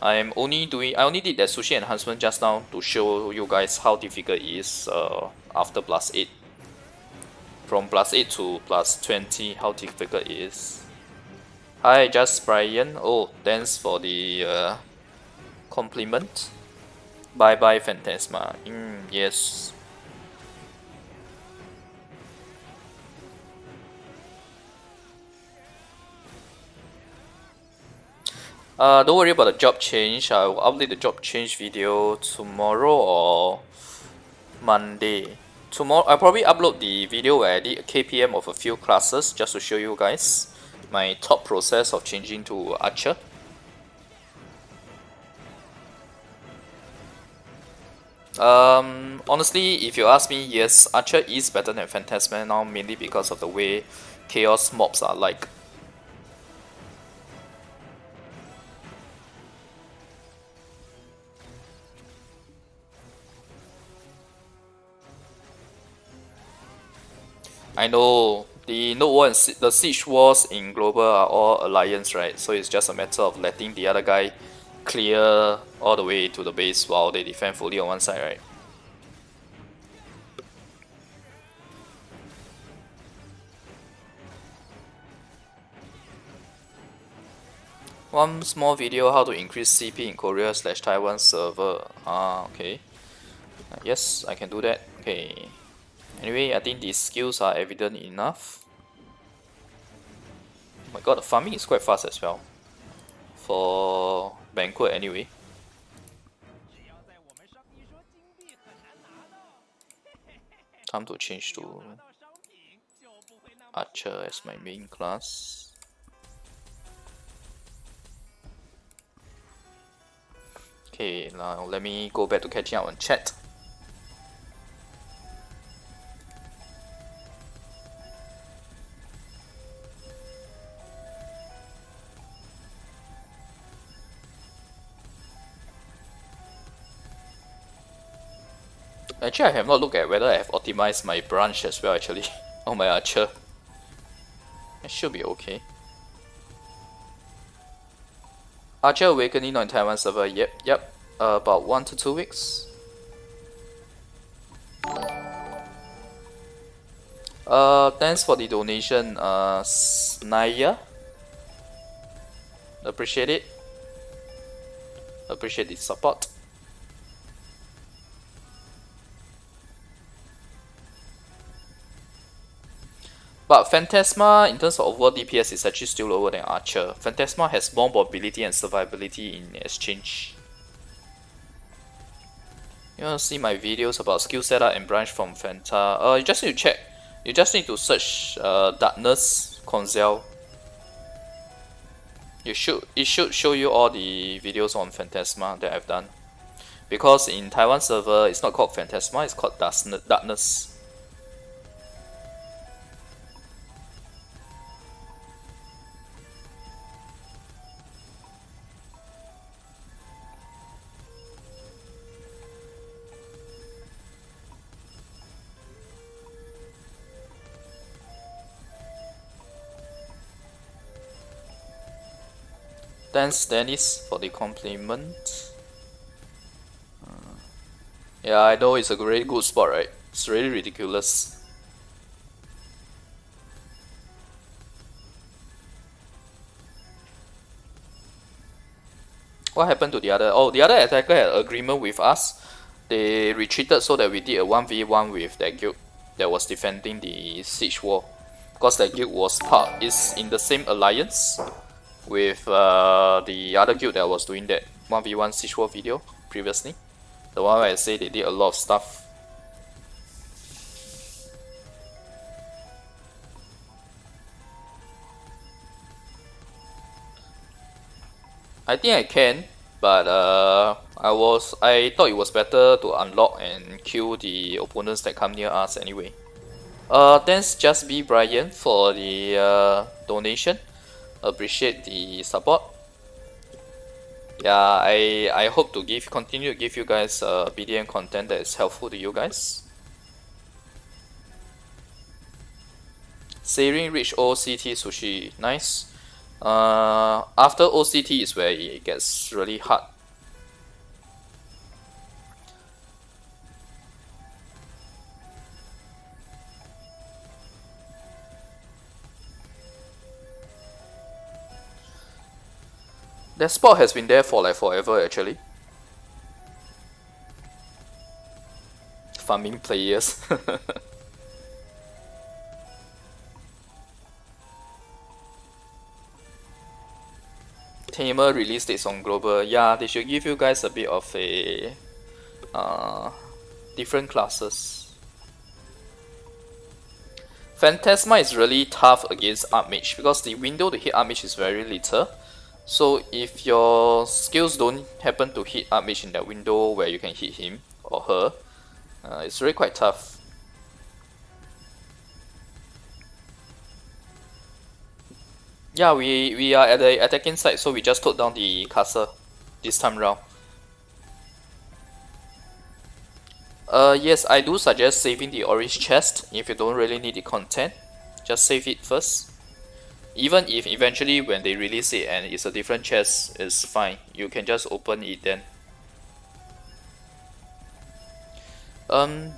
I only did that Sushi enhancement just now to show you guys how difficult it is after +8. From +8 to +20, how difficult it is. Hi, Just Brian. Oh, thanks for the compliment. Bye bye, Phantasma. Yes. Don't worry about the job change. I will update the job change video tomorrow or Monday. Tomorrow, I'll probably upload the video where I did a KPM of a few classes just to show you guys my thought process of changing to Archer. Honestly, if you ask me, yes, Archer is better than Phantasma now, mainly because of the way Chaos mobs are like. I know the Node War and the Siege Wars in Global are all alliance, right? So it's just a matter of letting the other guy clear all the way to the base while they defend fully on one side, right? One small video how to increase CP in Korea/Taiwan server. Okay. Yes, I can do that. Okay. Anyway, I think these skills are evident enough. Oh my god, the farming is quite fast as well. For Banquet anyway. Time to change to Archer as my main class. Okay, now let me go back to catching up on chat. Actually, I have not looked at whether I have optimized my branch as well actually, on my Archer. It should be okay. Archer Awakening on Taiwan server, yep. About 1 to 2 weeks. Thanks for the donation, Snaya. Appreciate it. Appreciate the support. But Phantasma, in terms of overall DPS, is actually still lower than Archer. Phantasma has more mobility and survivability in exchange. You wanna see my videos about skill setup and branch from Phanta? You just need to check. You just need to search Darkness Conzel. It should show you all the videos on Phantasma that I've done. Because in Taiwan server, it's not called Phantasma, it's called Darkness. Thanks Dennis for the compliment. Yeah, I know it's a very good spot, right? It's really ridiculous. What happened to the other? Oh, the other attacker had agreement with us. They retreated so that we did a 1v1 with that guild that was defending the siege wall. Because that guild is in the same alliance with the other guild that was doing that 1v1 siege wall video previously. The one where I say they did a lot of stuff. I think I can, but I thought it was better to unlock and kill the opponents that come near us anyway. Thanks Just Be Brian for the donation. Appreciate the support. Yeah, I hope to continue to give you guys BDM content that is helpful to you guys. Sailing reach OCT Sushi, nice. After OCT is where it gets really hard. That spot has been there for like forever actually. Farming players. Tamer release dates on global. Yeah, they should give you guys a bit of a different classes. Phantasma is really tough against Archmage because the window to hit Archmage is very little. So if your skills don't happen to hit Archmage in that window where you can hit him or her, it's really quite tough. Yeah, we are at the attacking side, so we just took down the castle this time round. Yes, I do suggest saving the orange chest if you don't really need the content. Just save it first. Even if eventually when they release it and it's a different chest, it's fine. You can just open it then.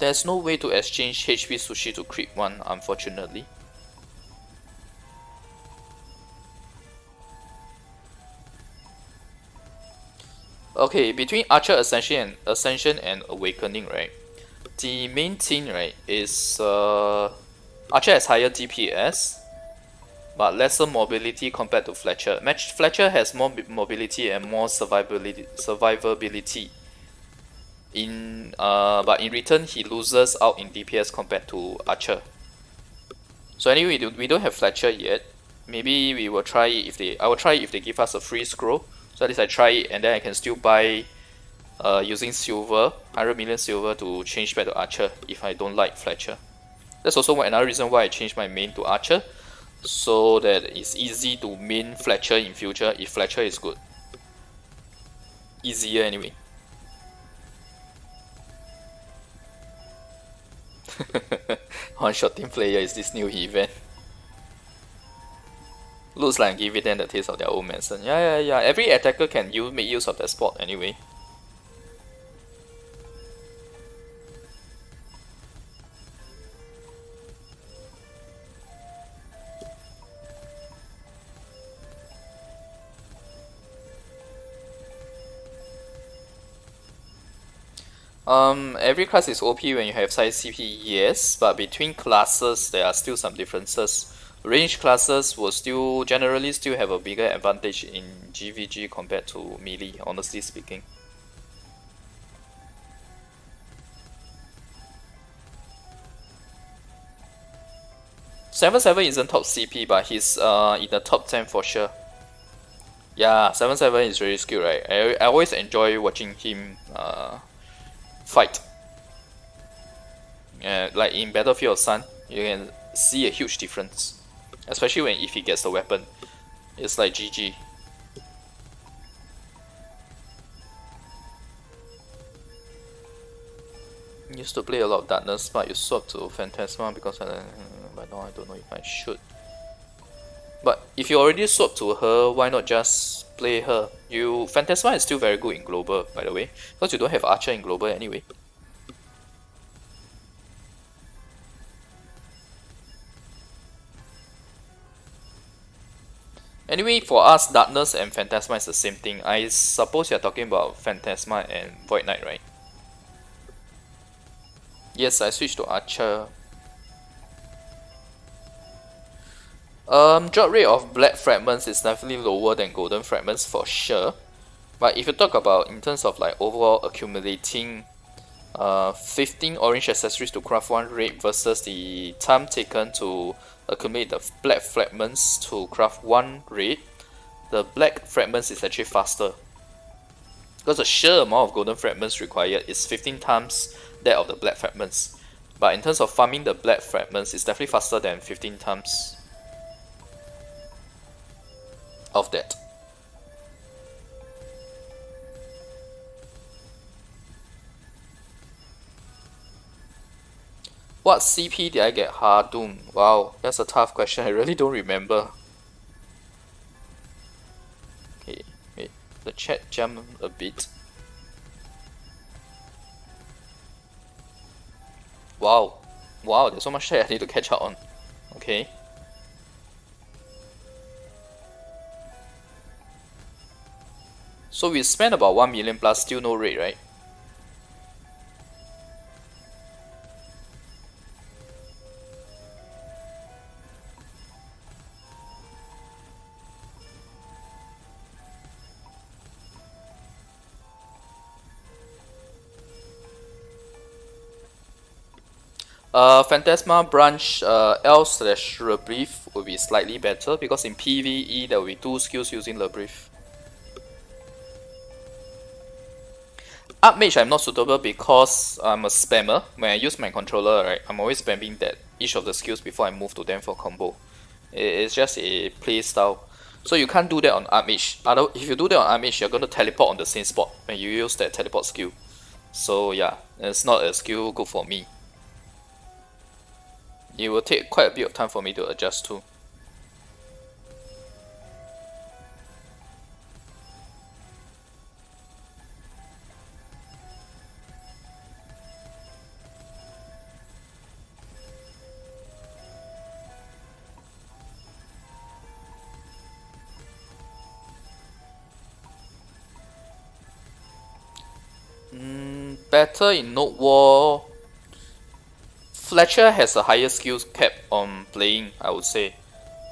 There's no way to exchange HP Sushi to creep 1, unfortunately. Okay, between Archer Ascension and Awakening, right? The main thing, right, is Archer has higher DPS, but lesser mobility compared to Fletcher. Fletcher has more mobility and more survivability. But in return, he loses out in DPS compared to Archer. So anyway, we don't have Fletcher yet. Maybe we will try it if they. I will try it if they give us a free scroll. So at least I try it, and then I can still buy using silver, 100 million silver to change back to Archer if I don't like Fletcher. That's also another reason why I changed my main to Archer, so that it's easy to main Fletcher in future if Fletcher is good. Easier anyway. One-shot team player is this new event. Looks like I'm giving them the taste of their own medicine. Yeah. Every attacker can make use of that spot anyway. Every class is OP when you have size CP, yes, but between classes there are still some differences. Range classes will generally still have a bigger advantage in GVG compared to melee, honestly speaking. Seven isn't top CP, but he's in the top 10 for sure. Yeah, 7 is very skilled, right? I always enjoy watching him fight. Like in Battlefield Sun, you can see a huge difference, especially if he gets the weapon. It's like GG. Used to play a lot of Darkness, but you swap to Phantasma because but now I don't know if I should. But if you already swap to her, why not just play her? Phantasma is still very good in global, by the way, because you don't have Archer in global anyway. Anyway, for us, Darkness and Phantasma is the same thing. I suppose you're talking about Phantasma and Void Knight, right? Yes, I switched to Archer. Drop rate of black fragments is definitely lower than golden fragments for sure. But if you talk about in terms of like overall accumulating 15 orange accessories to craft 1 rate versus the time taken to accumulate the black fragments to craft 1 rate, the black fragments is actually faster. Because the sheer amount of golden fragments required is 15 times that of the black fragments. But in terms of farming the black fragments, it's definitely faster than 15 times of that. What CP did I get Hardum? Wow, that's a tough question. I really don't remember. Okay, wait, the chat jumped a bit. Wow, there's so much chat I need to catch up on. Okay. So we spent about 1 million plus, still no rate, right? Phantasma branch L/debrief will be slightly better because in PvE there will be 2 skills using debrief. Archmage I'm not suitable because I'm a spammer. When I use my controller, right, I'm always spamming that each of the skills before I move to them for combo. It's just a play style. So you can't do that on Archmage. If you do that on Archmage, you're going to teleport on the same spot when you use that teleport skill. So yeah, it's not a skill good for me. It will take quite a bit of time for me to adjust to. better in Node War. Fletcher has a higher skill cap on playing, I would say,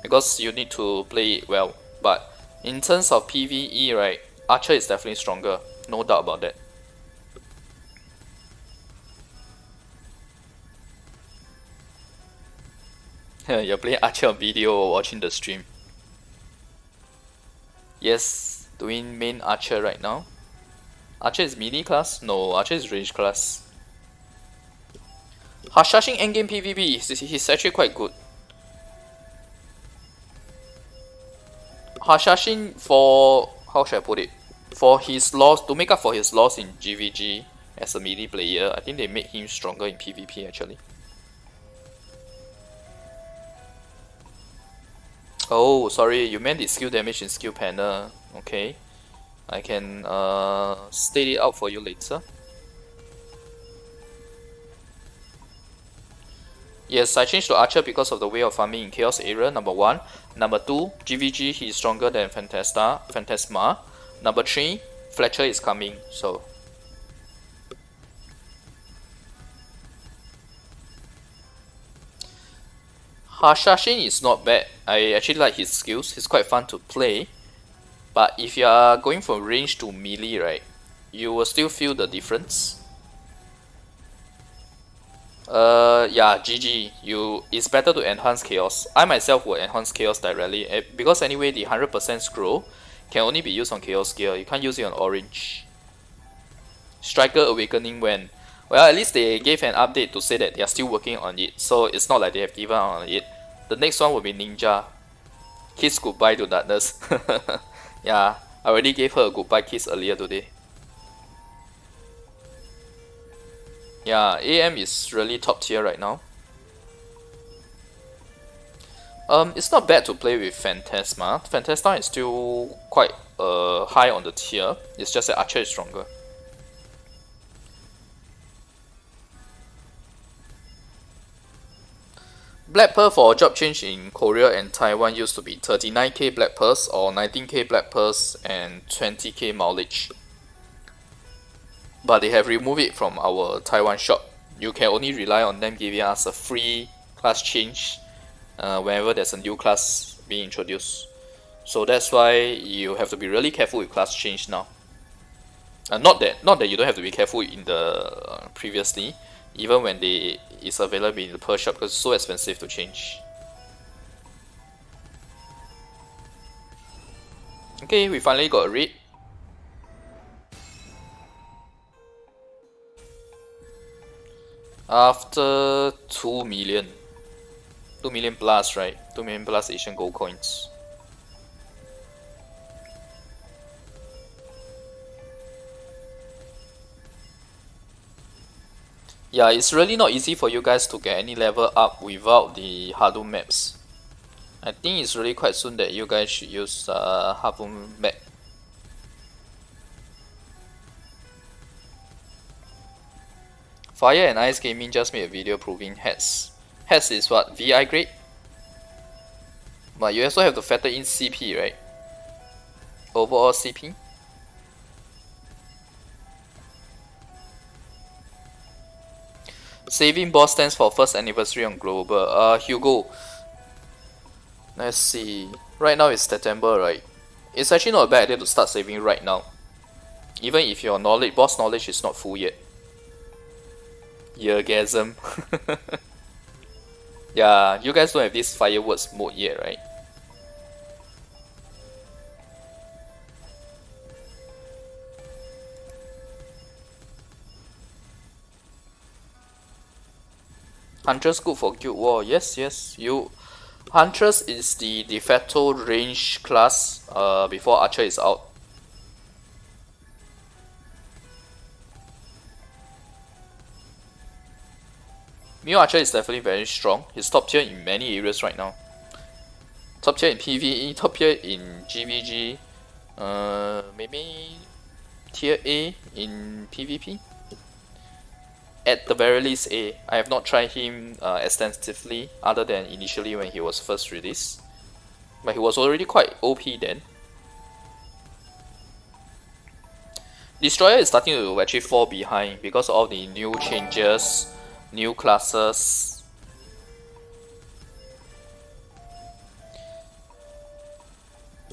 because you need to play it well. But in terms of PvE, right, Archer is definitely stronger, no doubt about that. You're playing Archer on video or watching the stream. Yes, doing main Archer right now. Archer is melee class? No, Archer is range class. Hashashin endgame PvP, he's actually quite good. Hashashin, for, how should I put it? For his loss, to make up for his loss in GVG as a melee player, I think they made him stronger in PvP actually. Oh, sorry, you meant the skill damage in skill panel. Okay, I can state it out for you later. Yes, I changed to Archer because of the way of farming in Chaos area, number 1. Number 2, GVG he is stronger than Phantasma. Number 3, Fletcher is coming, so. Hashashin is not bad. I actually like his skills, he's quite fun to play. But if you are going from range to melee, right, you will still feel the difference. Yeah, GG. It's better to enhance chaos. I myself will enhance chaos directly because anyway the 100% scroll can only be used on chaos gear. You can't use it on orange. Striker awakening when? Well, at least they gave an update to say that they are still working on it, so it's not like they have given up on it. The next one will be ninja. Kiss goodbye to darkness. Yeah, I already gave her a goodbye kiss earlier today. Yeah, AM is really top tier right now. It's not bad to play with Phantasma. Phantasma is still quite high on the tier. It's just that Archer is stronger. Black Pearl for job change in Korea and Taiwan used to be 39k Black Pearls or 19k Black Pearls and 20k mileage. But they have removed it from our Taiwan shop. You can only rely on them giving us a free class change whenever there's a new class being introduced. So that's why you have to be really careful with class change now. Not that you don't have to be careful in the previously, even when it's available in the Pearl shop because it's so expensive to change. Okay, we finally got a raid. After 2 million. 2 million plus, right? 2 million plus Asian gold coins. Yeah, it's really not easy for you guys to get any level up without the Hadum maps. I think it's really quite soon that you guys should use Hadum map. Fire and Ice Gaming just made a video proving Heads. Heads is what? VI grade? But you also have to factor in CP, right? Overall CP? Saving boss stands for first anniversary on global. Hugo. Let's see. Right now it's September, right? It's actually not a bad idea to start saving right now. Even if your knowledge, boss knowledge is not full yet. Yeargasm. Yeah, you guys don't have this fireworks mode yet, right? Huntress good for Guild War. Yes, yes. Huntress is the de facto range class before Archer is out. Mio Archer is definitely very strong. He's top tier in many areas right now. Top tier in PvE, top tier in GVG, maybe tier A in PvP. At the very least A. I have not tried him extensively other than initially when he was first released. But he was already quite OP then. Destroyer is starting to actually fall behind because of all the new changes, new classes.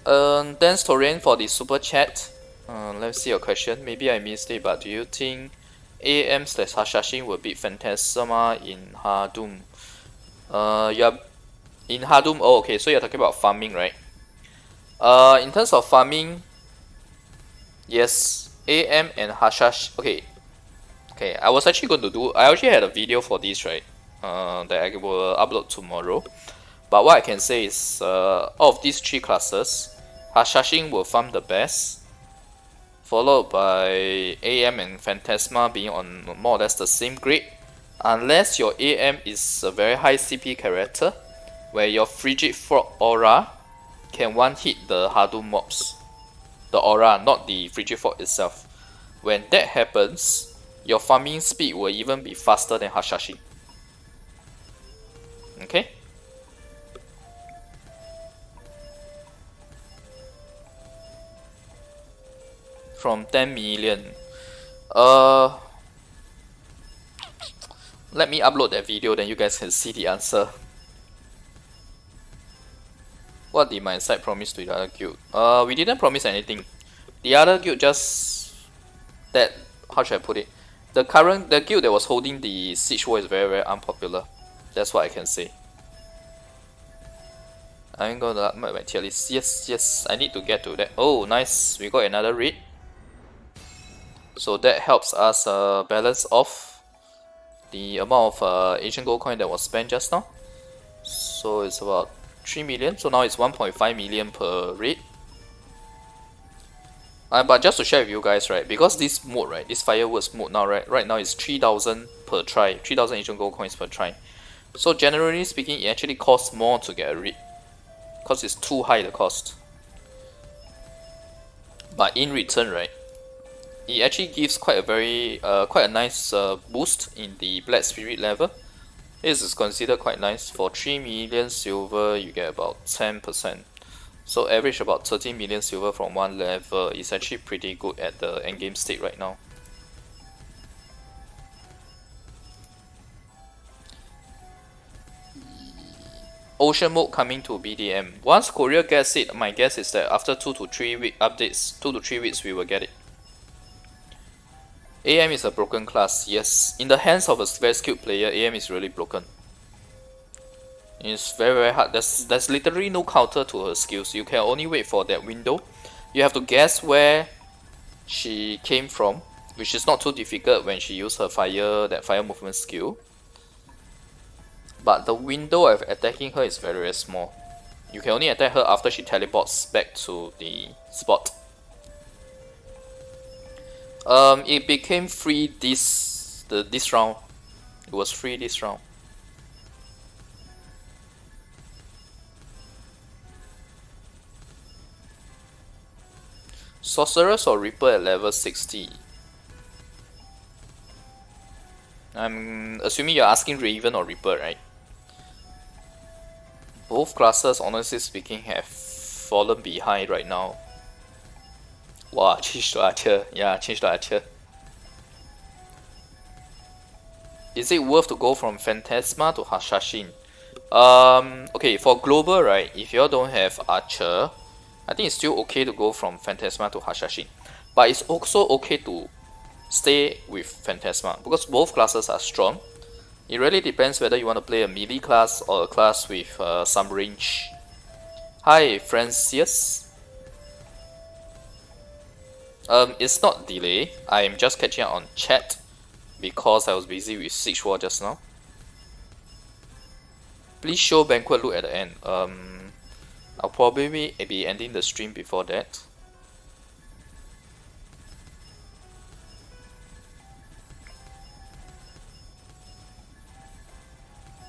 Thanks Torian for the super chat. Let's see your question. Maybe I missed it, but do you think AM/Hashashin will beat Phantasma in Hardum? You're in Hardum. Oh, okay. So you're talking about farming, right? In terms of farming, yes, AM and Hashash. Okay, I was actually going to do. I actually had a video for this, right? That I will upload tomorrow. But what I can say is, of these three classes, Hashashin will farm the best, followed by AM and Phantasma being on more or less the same grade, unless your AM is a very high CP character, where your Frigid Frog aura can one-hit the Hardum mobs. The aura, not the Frigid Frog itself. When that happens, your farming speed will even be faster than Hashashin. Okay? From 10 million. Let me upload that video, then you guys can see the answer. What did my side promise to the other guild? We didn't promise anything. The other guild just that, how should I put it? The guild that was holding the siege war is very unpopular. That's what I can say. I'm gonna upgrade my tier list. Yes, I need to get to that. Oh, nice. We got another raid. So that helps us balance off the amount of Asian gold coin that was spent just now. So it's about 3 million. So now it's 1.5 million per raid. But just to share with you guys, right, because this mode, right, this fireworks mode now, right now is 3,000 per try, 3,000 Asian gold coins per try. So generally speaking, it actually costs more to get a raid, because it's too high the cost. But in return, right, it actually gives quite a nice boost in the Black Spirit level. This is considered quite nice. For 3 million silver, you get about 10%. So average about 13 million silver from one level is actually pretty good at the endgame state right now. Ocean mode coming to BDM. Once Korea gets it, my guess is that after 2 to 3 week updates, 2 to 3 weeks, we will get it. AM is a broken class, yes. In the hands of a very skilled player, AM is really broken. It's very hard. There's literally no counter to her skills. You can only wait for that window. You have to guess where she came from, which is not too difficult when she used her that fire movement skill. But the window of attacking her is very small. You can only attack her after she teleports back to the spot. It became free this round. It was free this round. Sorceress or Reaper at level 60? I'm assuming you're asking Raven or Reaper, right? Both classes, honestly speaking, have fallen behind right now. Wow, change to Archer. Yeah, change to Archer. Is it worth to go from Phantasma to Hashashin? Okay, for global, right, if you all don't have Archer, I think it's still okay to go from Phantasma to Hashashin. But it's also okay to stay with Phantasma, because both classes are strong. It really depends whether you want to play a melee class or a class with some range. Hi, Francis. It's not delay. I'm just catching up on chat because I was busy with Siege War just now. Please show Banquet look at the end. I'll probably be ending the stream before that.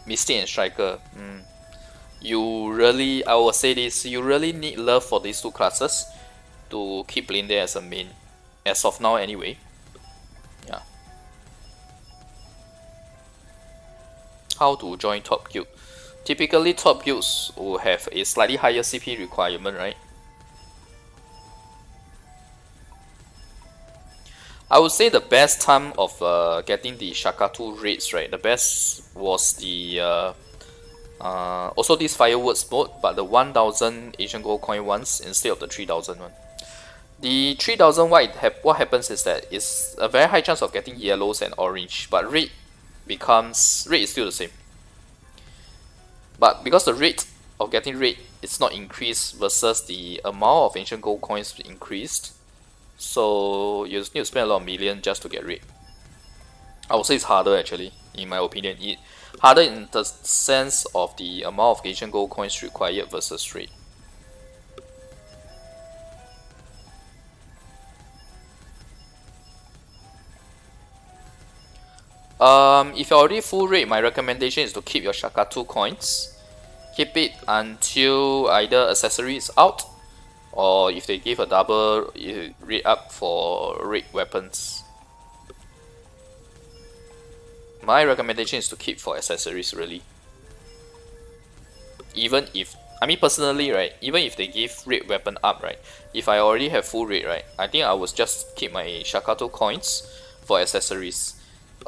Mystic and Striker. You really, I will say this, you really need love for these two classes to keep playing there as a main. As of now anyway. Yeah. How to join top guild? Typically top guilds will have a slightly higher CP requirement, right? I would say the best time of getting the Shaka Tool rates, right? The best was the also this fireworks mode, but the 1000 Asian gold coin ones instead of the 3000 one. The 3000 what happens is that it's a very high chance of getting yellows and orange, but rate is still the same. But because the rate of getting red is not increased versus the amount of ancient gold coins increased, so you need to spend a lot of million just to get red. I would say it's harder actually, in my opinion. Harder in the sense of the amount of ancient gold coins required versus red. If you're already full rate, my recommendation is to keep your Shaka Tool coins. Keep it until either accessory is out, or if they give a double rate up for rate weapons. My recommendation is to keep for accessories really. Even if, I mean personally, right, even if they give rate weapon up, right, if I already have full rate, right, I think I would just keep my Shaka Tool coins for accessories.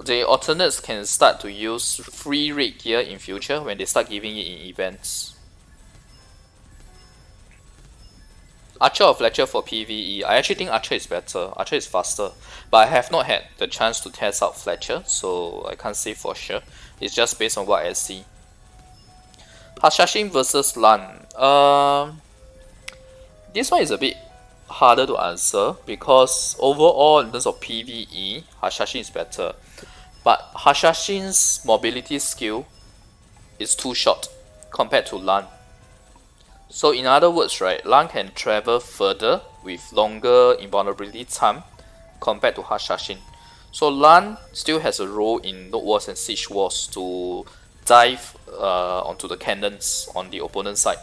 The alternates can start to use free raid gear in future when they start giving it in events. Archer or Fletcher for PvE. I actually think Archer is better. Archer is faster. But I have not had the chance to test out Fletcher, so I can't say for sure. It's just based on what I see. Hashashin versus Lan. This one is a bit harder to answer because overall in terms of PvE, Hashashin is better. But Hashashin's mobility skill is too short compared to Lan. So in other words, right, Lan can travel further with longer invulnerability time compared to Hashashin. So Lan still has a role in Node Wars and Siege Wars to dive onto the cannons on the opponent's side.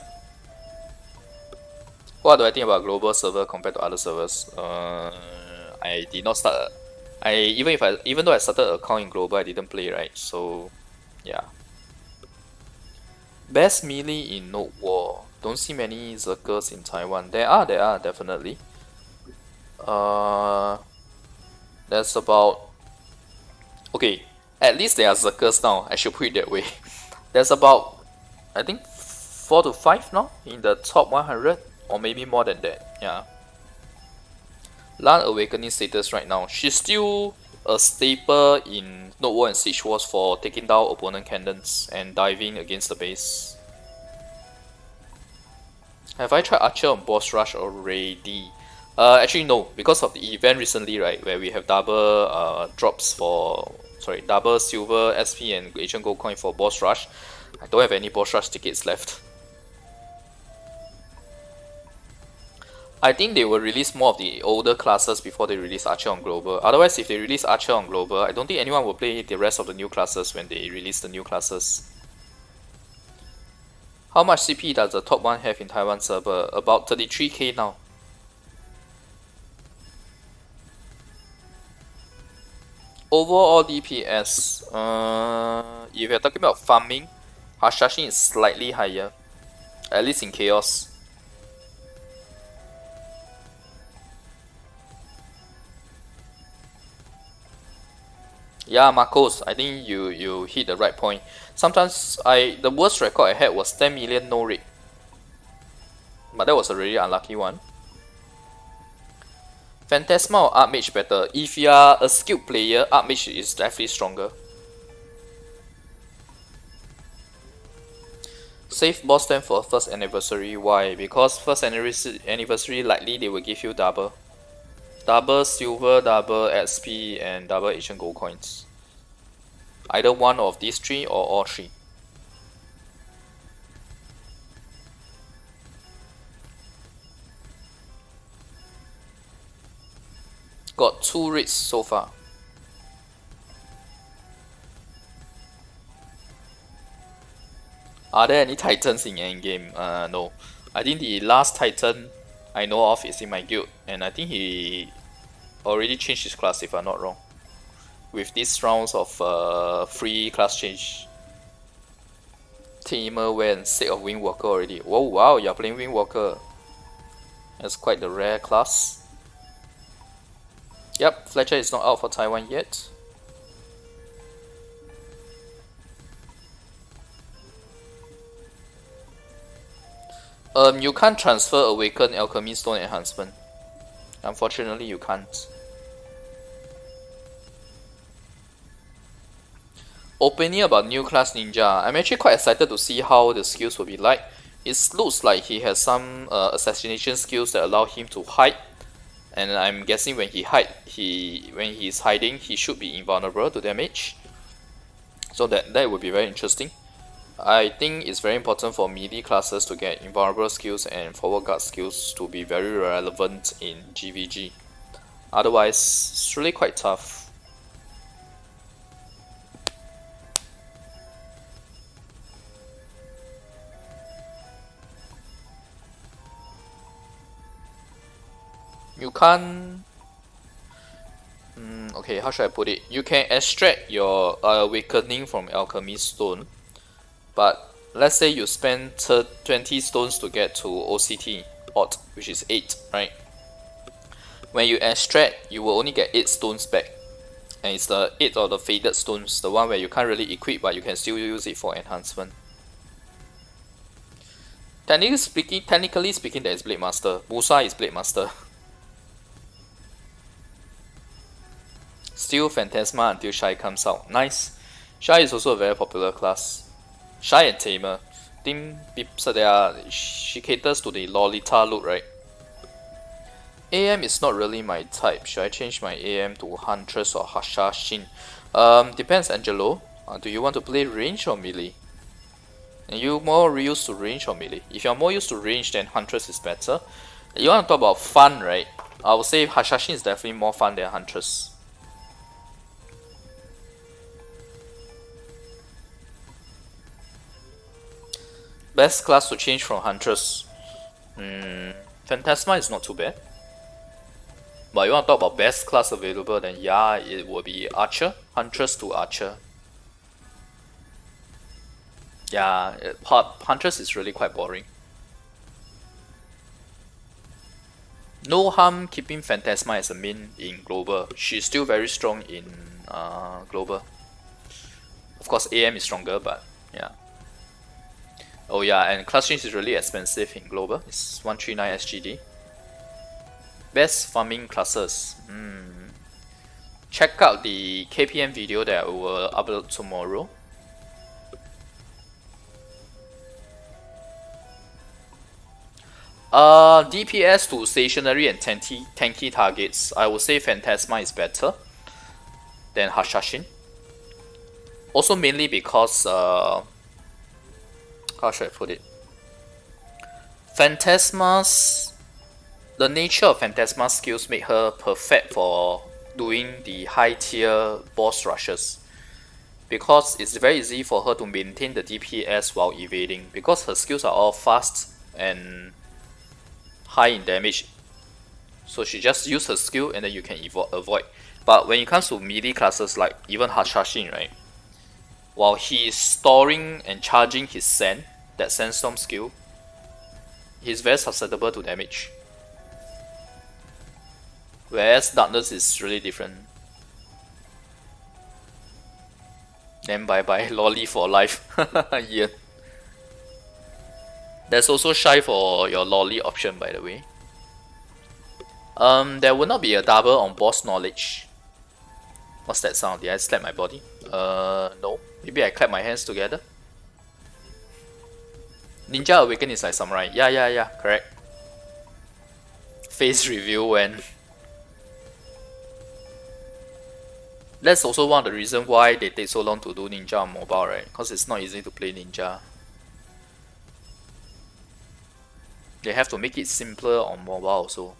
What do I think about global server compared to other servers? I did not start. Even though I started an account in global, I didn't play, right? So yeah. Best melee in Node War. Don't see many Zerkers in Taiwan. There are definitely. There's about, okay, at least there are Zerkers now. I should put it that way. There's about, I think 4 to 5 now in the top 100, or maybe more than that. Yeah. Lan Awakening status right now. She's still a staple in Node War and Siege Wars for taking down opponent cannons and diving against the base. Have I tried Archer on Boss Rush already? Actually no, because of the event recently, right, where we have double drops for, double silver SP and Asian Gold coin for Boss Rush. I don't have any Boss Rush tickets left. I think they will release more of the older classes before they release Archer on Global. Otherwise, if they release Archer on Global, I don't think anyone will play the rest of the new classes when they release the new classes. How much CP does the top one have in Taiwan server? About 33k now. Overall DPS, if you're talking about farming, Hashashin is slightly higher, at least in Chaos. Yeah, Marcos, I think you hit the right point. Sometimes the worst record I had was 10 million no rate, but that was a really unlucky one. Phantasma or Archmage better? If you are a skilled player, Archmage is definitely stronger. Save boss stamp for first anniversary. Why? Because first anniversary likely they will give you double silver, double SP, and double Asian gold coins. Either one of these three or all three. Got 2 raids so far. Are there any titans in endgame? No. I think the last titan I know of is in my guild, and I think he already changed his class if I'm not wrong. With these rounds of free class change. Tamer went instead of Windwalker already. Whoa, wow, you're playing Windwalker. That's quite the rare class. Yep, Fletcher is not out for Taiwan yet. You can't transfer Awaken Alchemy Stone Enhancement. Unfortunately, you can't. Opinion about new class ninja. I'm actually quite excited to see how the skills will be like. It looks like he has some assassination skills that allow him to hide, and I'm guessing when he's hiding, he should be invulnerable to damage. So that would be very interesting. I think it's very important for melee classes to get invulnerable skills and forward guard skills to be very relevant in GVG. Otherwise, it's really quite tough. You can't... okay, how should I put it? You can extract your awakening from Alchemy Stone, but let's say you spend 20 stones to get to OCT, odd, which is 8, right? When you extract, you will only get 8 stones back. And it's the 8 of the faded stones, the one where you can't really equip, but you can still use it for enhancement. Technically speaking, there is Blade Master. Musa is Blade Master. Still Phantasma until Shai comes out. Nice. Shai is also a very popular class. Shai and Tamer. She caters to the Lolita look, right? AM is not really my type. Should I change my AM to Huntress or Hashashin? Depends, Angelo. Do you want to play range or melee? And you more used to range or melee? If you're more used to range, then Huntress is better. You want to talk about fun, right? I would say Hashashin is definitely more fun than Huntress. Best class to change from Huntress. Phantasma is not too bad. But you want to talk about best class available, then yeah, it will be Archer. Huntress to Archer. Yeah, Huntress is really quite boring. No harm keeping Phantasma as a main in Global. She's still very strong in Global. Of course, AM is stronger, but yeah. Oh yeah, and class change is really expensive in Global. It's 139 SGD. Best farming classes. Check out the KPM video that I will upload tomorrow. DPS to stationary and tanky targets. I would say Phantasma is better than Hashashin. Also mainly because how should I put it? The nature of Phantasma's skills make her perfect for doing the high tier boss rushes, because it's very easy for her to maintain the DPS while evading, because her skills are all fast and high in damage. So she just use her skill and then you can avoid. But when it comes to melee classes like even Hashashin, right? While he is storing and charging his Sand, that Sandstorm skill, he's very susceptible to damage. Whereas Darkness is really different. Then bye bye, lolly for life. Yeah. There's also Shy for your lolly option, by the way. There will not be a double on boss knowledge. What's that sound? Did I slap my body? No. Maybe I clap my hands together. Ninja Awaken is like samurai. Yeah, correct. Face review when... That's also one of the reasons why they take so long to do Ninja on mobile, right? Because it's not easy to play Ninja. They have to make it simpler on mobile also.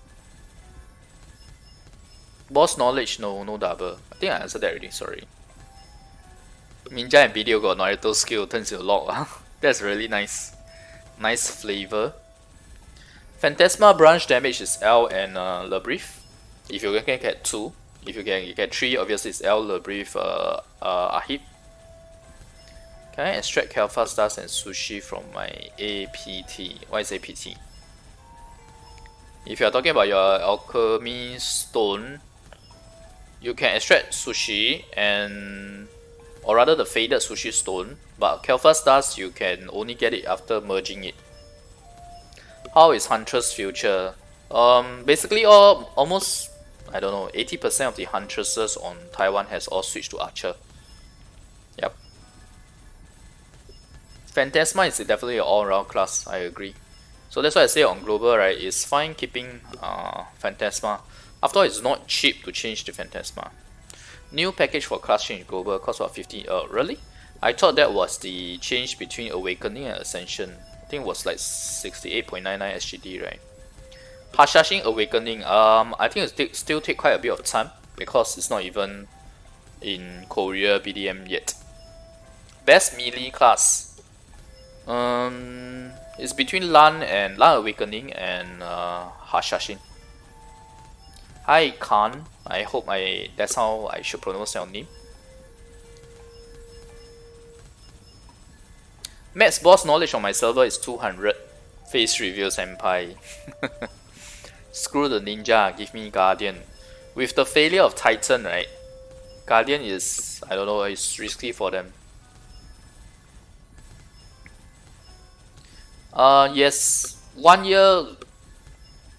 Boss knowledge, no double. I think I answered that already, sorry. Ninja and video got Naruto skill turns into lock. That's really nice. Nice flavor. Phantasma branch damage is L and debrief. If you can get 2. If you can get 3, obviously it's L, debrief, Ahib. Can I extract Kelfa's Dust and Sushi from my APT? What is APT? If you are talking about your Alchemy Stone, you can extract Sushi or rather the faded Sushi stone, but Kel'Thas Dust you can only get it after merging it. How is Huntress future? Basically almost, I don't know, 80% of the Huntresses on Taiwan has all switched to Archer. Yep. Phantasma is definitely an all-round class, I agree. So that's why I say on global, right, it's fine keeping Phantasma. After all, it's not cheap to change the Phantasma. New package for class change global costs about 50. Really? I thought that was the change between Awakening and Ascension. I think it was like 68.99 SGD, right? Hashashin Awakening, I think it still take quite a bit of time because it's not even in Korea BDM yet. Best melee class. It's between Lan Awakening and Hashashin. Hi Khan, I hope that's how I should pronounce your name. Max boss knowledge on my server is 200. Face reveal senpai. Screw the ninja, give me Guardian. With the failure of Titan, right? Guardian is, I don't know, it's risky for them. Yes, 1 year,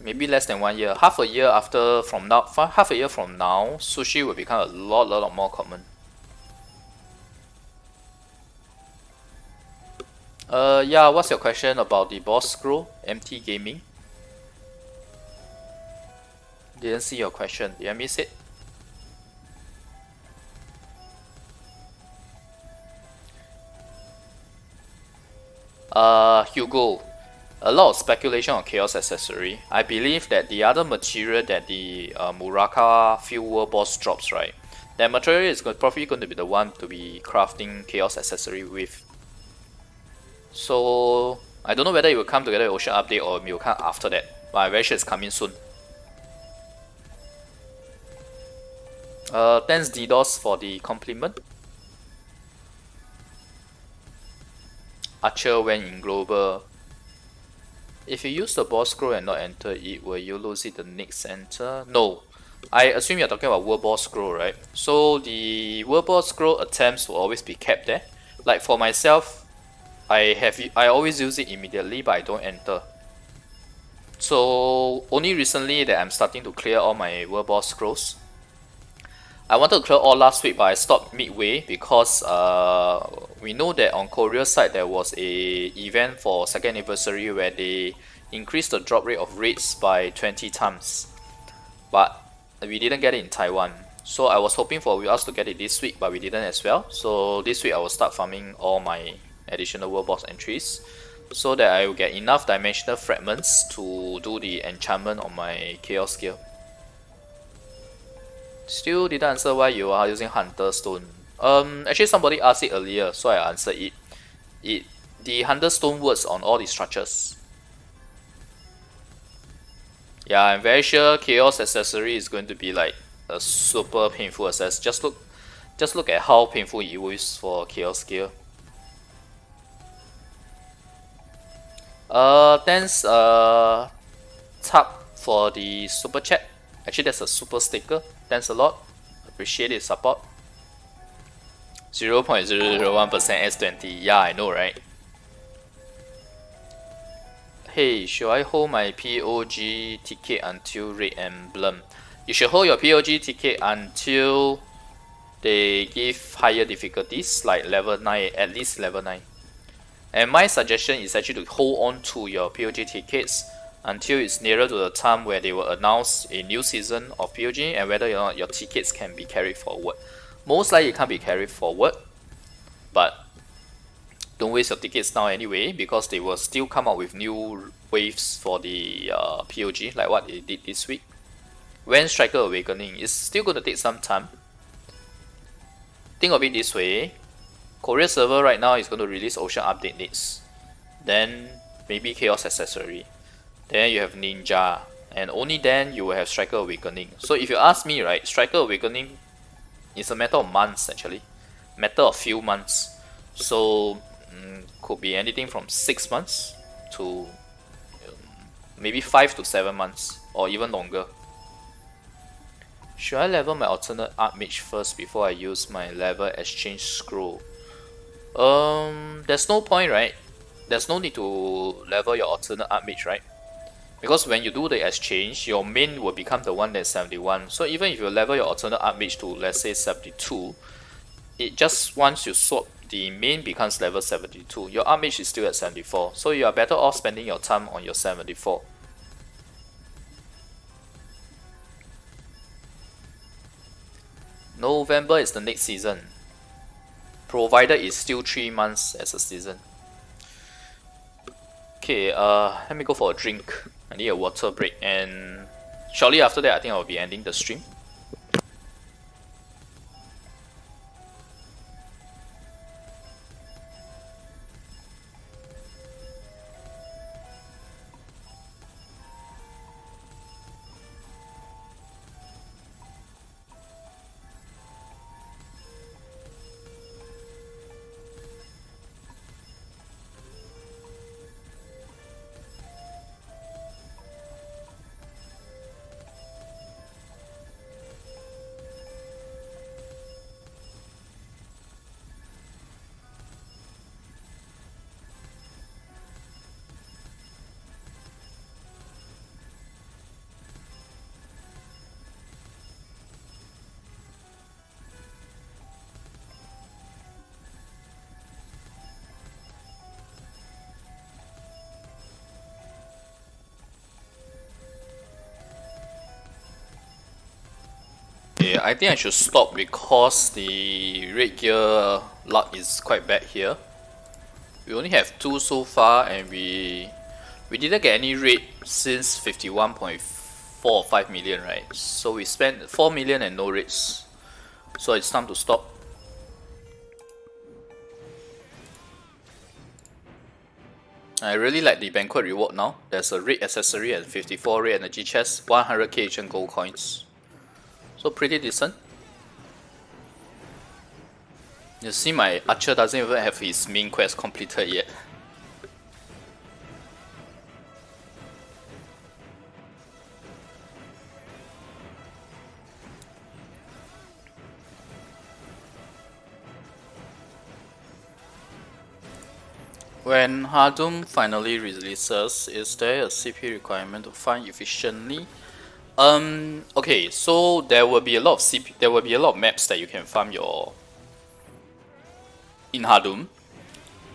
maybe less than 1 year. Half a year from now, Sushi will become a lot more common. Yeah, what's your question about the boss scroll? MT Gaming? Didn't see your question. Did I miss it? Hugo. A lot of speculation on Chaos Accessory. I believe that the other material that the Muraka Field World Boss drops, right? That material is probably going to be the one to be crafting Chaos Accessory with. So I don't know whether it will come together with Ocean Update or it will come after that, but I'm very sure it's coming soon. Thanks DDoS for the compliment. Archer went in global. If you use the boss scroll and not enter it, will you lose it the next enter? No. I assume you're talking about World Boss Scroll, right? So the World Boss Scroll attempts will always be kept there. Like for myself, I always use it immediately, but I don't enter. So only recently that I'm starting to clear all my World Boss Scrolls. I wanted to clear all last week, but I stopped midway because we know that on Korea side there was a event for 2nd anniversary where they increased the drop rate of raids by 20 times. But we didn't get it in Taiwan. So I was hoping for us to get it this week, but we didn't as well. So this week I will start farming all my additional World Boss entries so that I will get enough dimensional fragments to do the enchantment on my Chaos Gear. Still didn't answer why you are using Hunter Stone. Actually somebody asked it earlier, so I answered it. The Hunter Stone works on all the structures. Yeah, I'm very sure Chaos Accessory is going to be like a super painful access. Just look at how painful it was for Chaos Gear. Thanks Tap for the super chat. Actually that's a super sticker. Thanks a lot. Appreciate it, support. 0.001% S20. Yeah, I know, right? Hey, should I hold my POG ticket until Red Emblem? You should hold your POG ticket until they give higher difficulties, like level 9, at least level 9. And my suggestion is actually to hold on to your POG tickets until it's nearer to the time where they will announce a new season of POG and whether or not your tickets can be carried forward. Most likely it can't be carried forward, but don't waste your tickets now anyway, because they will still come out with new waves for the POG, like what they did this week. When Striker Awakening is still going to take some time. Think of it this way, Korea server right now is going to release Ocean Update next, then maybe Chaos Accessory, then you have Ninja, and only then you will have Striker Awakening. So if you ask me, right, Striker Awakening is a matter of months actually, matter of few months. So could be anything from 6 months to maybe 5 to 7 months or even longer. Should I level my alternate Archmage first before I use my level exchange scroll? There's no point, right? There's no need to level your alternate Archmage, right? Because when you do the exchange, your main will become the one that's 71. So even if you level your alternate Archmage to, let's say, 72, it just once you swap, the main becomes level 72. Your Archmage is still at 74. So you are better off spending your time on your 74. November is the next season, provided it's still 3 months as a season. Okay, let me go for a drink. I need a water break, and shortly after that I think I'll be ending the stream. Okay, I think I should stop because the red gear luck is quite bad here. We only have 2 so far, and we didn't get any red since 51.4 or 5 million, right? So we spent 4 million and no reds. So it's time to stop. I really like the banquet reward now. There's a red accessory and 54 red energy chests, 100k ancient gold coins. So pretty decent. You see my archer doesn't even have his main quest completed yet. When Hardum finally releases, is there a CP requirement to farm efficiently? Okay, so there will be a lot of CP, there will be a lot of maps that you can farm your in Hardum.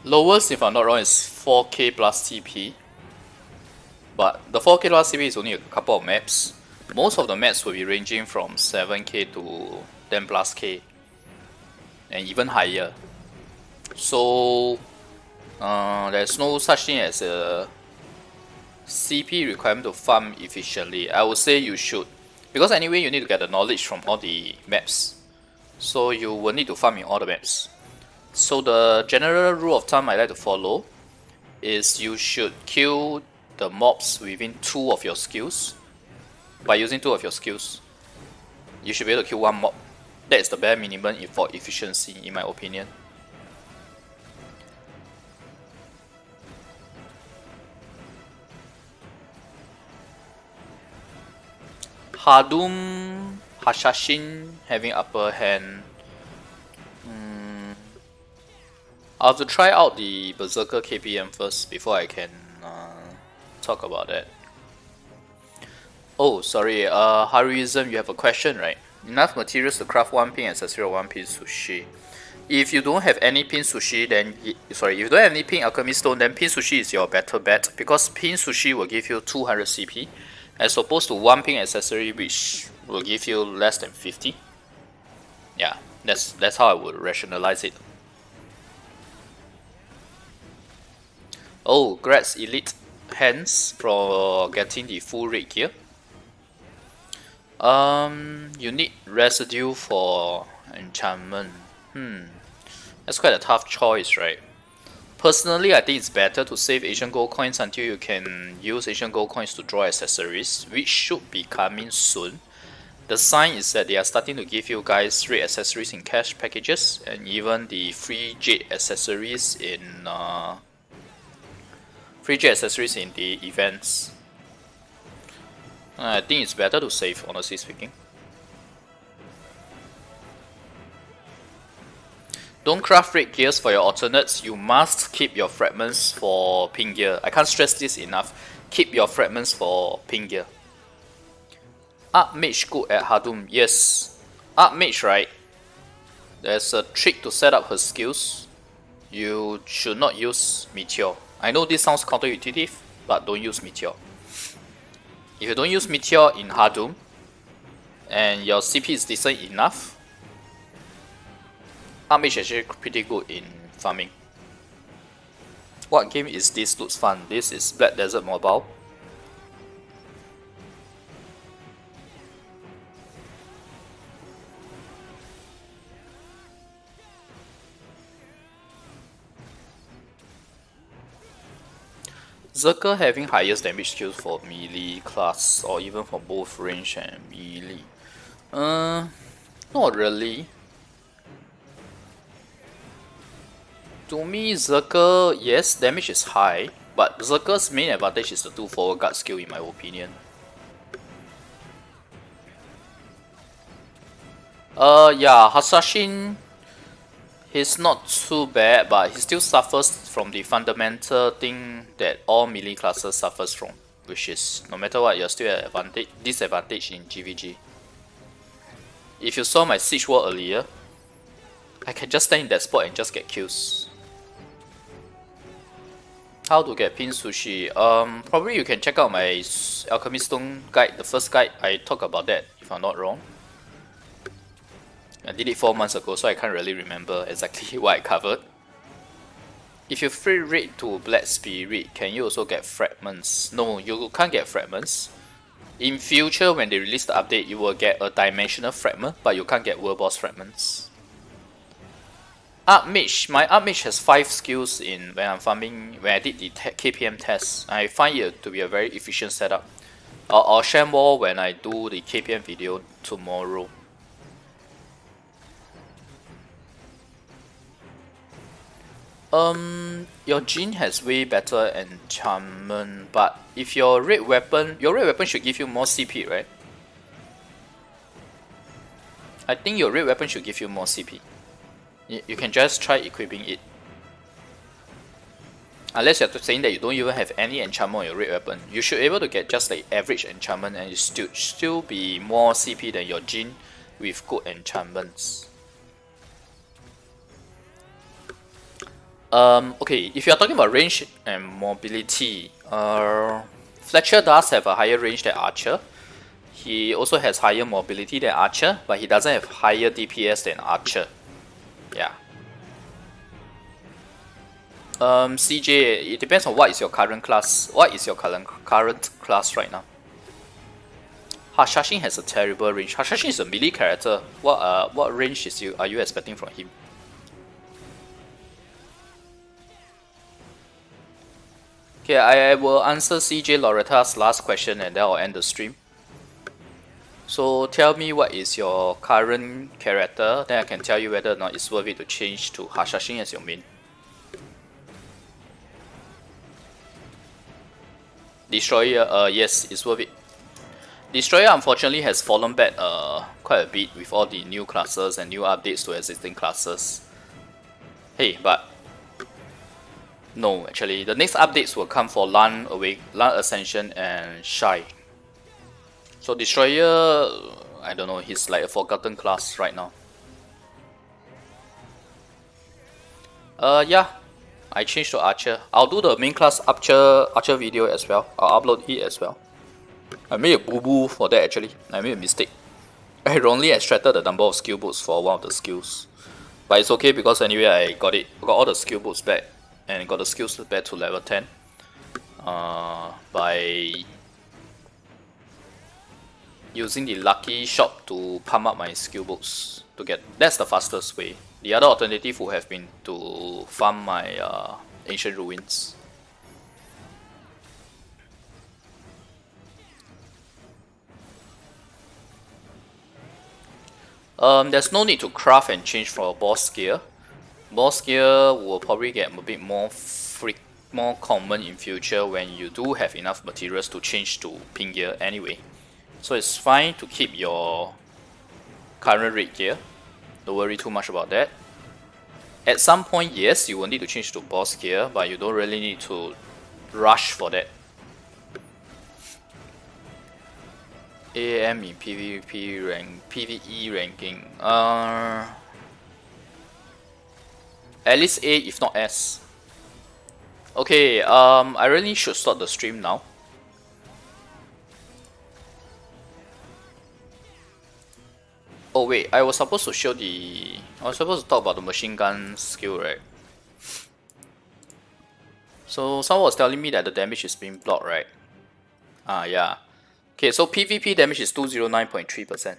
Lowest, if I'm not wrong, is 4k plus CP. But the 4k plus CP is only a couple of maps. Most of the maps will be ranging from 7k to 10 plus k, and even higher. So there's no such thing as a CP requirement to farm efficiently. I would say you should, because anyway you need to get the knowledge from all the maps, so you will need to farm in all the maps. So the general rule of thumb I like to follow is you should kill the mobs within 2 of your skills. By using 2 of your skills, you should be able to kill 1 mob. That is the bare minimum for efficiency, in my opinion. Hardum, Hashashin having upper hand. I'll have to try out the Berserker KPM first before I can talk about that. Oh, sorry, Haruism, you have a question, right? Enough materials to craft 1 pin accessory or 1 pin sushi. If you don't have any pin sushi, then if you don't have any pin alchemy stone, then pin sushi is your better bet, because pin sushi will give you 200 CP as opposed to 1 pin accessory, which will give you less than 50. Yeah, that's how I would rationalize it. Oh, Gratz Elite hands for getting the full red gear. You need residue for enchantment. That's quite a tough choice, right? Personally, I think it's better to save Asian gold coins until you can use Asian gold coins to draw accessories, which should be coming soon. The sign is that they are starting to give you guys red accessories in cash packages, and even the free jade accessories in the events. I think it's better to save, honestly speaking. Don't craft raid gears for your alternates. You must keep your fragments for ping gear. I can't stress this enough. Keep your fragments for ping gear. Archmage good at Hadum. Yes. Archmage, right? There's a trick to set up her skills. You should not use Meteor. I know this sounds counterintuitive, but don't use Meteor. If you don't use Meteor in Hadum, and your CP is decent enough, Archmage is actually pretty good in farming. What game is this? Looks fun. This is Black Desert Mobile. Zerker having highest damage skills for melee class, or even for both range and melee. Not really. To me, Zerker, yes, damage is high, but Zerker's main advantage is the 2 forward guard skill in my opinion. Yeah, Hasashin, he's not too bad, but he still suffers from the fundamental thing that all melee classes suffers from, which is no matter what, you're still at disadvantage in GVG. If you saw my Siege War earlier, I can just stand in that spot and just get kills. How to get pin sushi? Probably you can check out my Alchemy Stone guide, the first guide. I talk about that if I'm not wrong. I did it 4 months ago, so I can't really remember exactly what I covered. If you free raid to Black Spirit, can you also get fragments? No, you can't get fragments. In future, when they release the update, you will get a dimensional fragment, but you can't get world boss fragments. Archmage, my Archmage has 5 skills in when I'm farming. When I did the KPM test, I find it to be a very efficient setup. I'll share more when I do the KPM video tomorrow. Your Jin has way better enchantment, but if your red weapon should give you more CP, right? I think your red weapon should give you more CP. You can just try equipping it. Unless you're saying that you don't even have any enchantment on your red weapon, you should be able to get just like average enchantment and it still be more CP than your Jin with good enchantments. Okay, if you're talking about range and mobility, Fletcher does have a higher range than Archer. He also has higher mobility than Archer, but he doesn't have higher DPS than Archer. Yeah. CJ, it depends on what is your current class. What is your current class right now? Hasashin has a terrible range. Hasashin is a melee character. What range are you expecting from him? Okay, I will answer CJ Loretta's last question and then I'll end the stream. So tell me what is your current character, then I can tell you whether or not it's worth it to change to Hasashin as your main. Destroyer, yes, it's worth it. Destroyer unfortunately has fallen back quite a bit with all the new classes and new updates to existing classes. Hey, but no, actually, the next updates will come for Lan Ascension and Shy. So Destroyer, I don't know, he's like a forgotten class right now. Yeah, I changed to Archer. I'll do the main class Archer video as well. I'll upload it as well. I made a boo-boo for that actually. I made a mistake. I wrongly extracted the number of skill boots for one of the skills. But it's okay because anyway I got all the skill boots back and got the skills back to level 10. By using the lucky shop to pump up my skill books to get. That's the fastest way. The other alternative would have been to farm my ancient ruins. There's no need to craft and change for boss gear. Boss gear will probably get a bit more common in future when you do have enough materials to change to pin gear anyway. So it's fine to keep your current raid gear. Don't worry too much about that. At some point, yes, you will need to change to boss gear, but you don't really need to rush for that. AM in PvP rank, PvE ranking. At least A, if not S. Okay, I really should start the stream now. Oh wait, I was supposed to show the... I was supposed to talk about the machine gun skill, right? So someone was telling me that the damage is being blocked, right? Yeah. Okay, so PvP damage is 209.3%.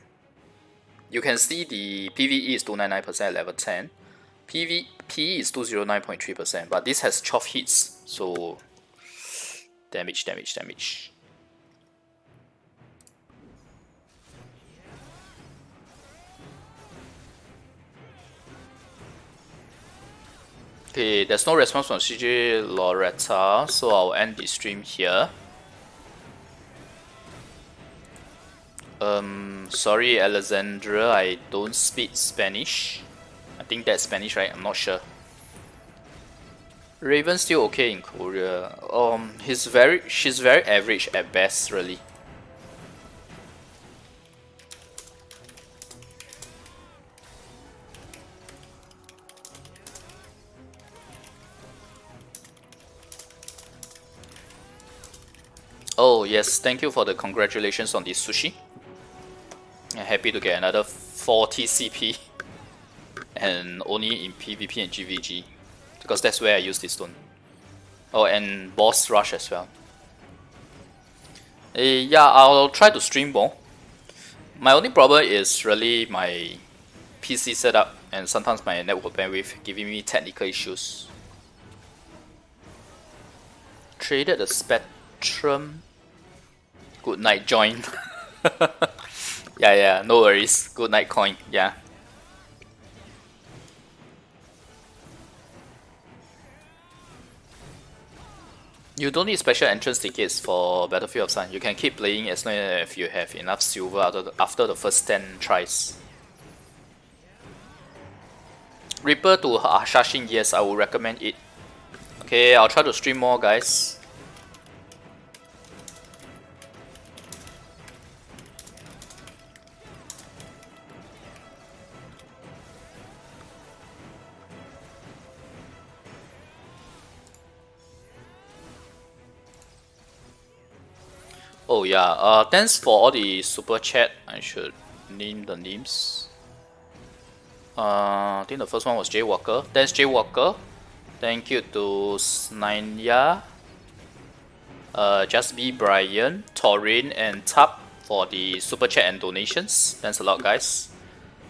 You can see the PvE is 299% at level 10. PvP is 209.3%, but this has 12 hits, so damage. Okay, there's no response from CJ Loretta, so I'll end the stream here. Sorry Alexandra, I don't speak Spanish. I think that's Spanish, right? I'm not sure. Raven's still okay in Korea. She's very average at best, really. Oh yes, thank you for the congratulations on this Sushi. I'm happy to get another 40 CP and only in PvP and GVG because that's where I use this stone. Oh, and boss rush as well. Yeah, I'll try to stream more. My only problem is really my PC setup and sometimes my network bandwidth giving me technical issues. Traded the Spectrum. Good night, join. Yeah, no worries. Good night, coin. Yeah. You don't need special entrance tickets for Battlefield of Sun. You can keep playing as long as you have enough silver after the first 10 tries. Reaper to Shashin, yes, I would recommend it. Okay, I'll try to stream more, guys. Oh yeah, thanks for all the super chat. I should name the names. I think the first one was Jaywalker. Thanks Jaywalker. Thank you to Snanya, Just Be Brian, Torin, and Tap for the super chat and donations. Thanks a lot, guys.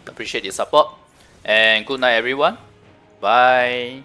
Appreciate your support. And good night, everyone. Bye.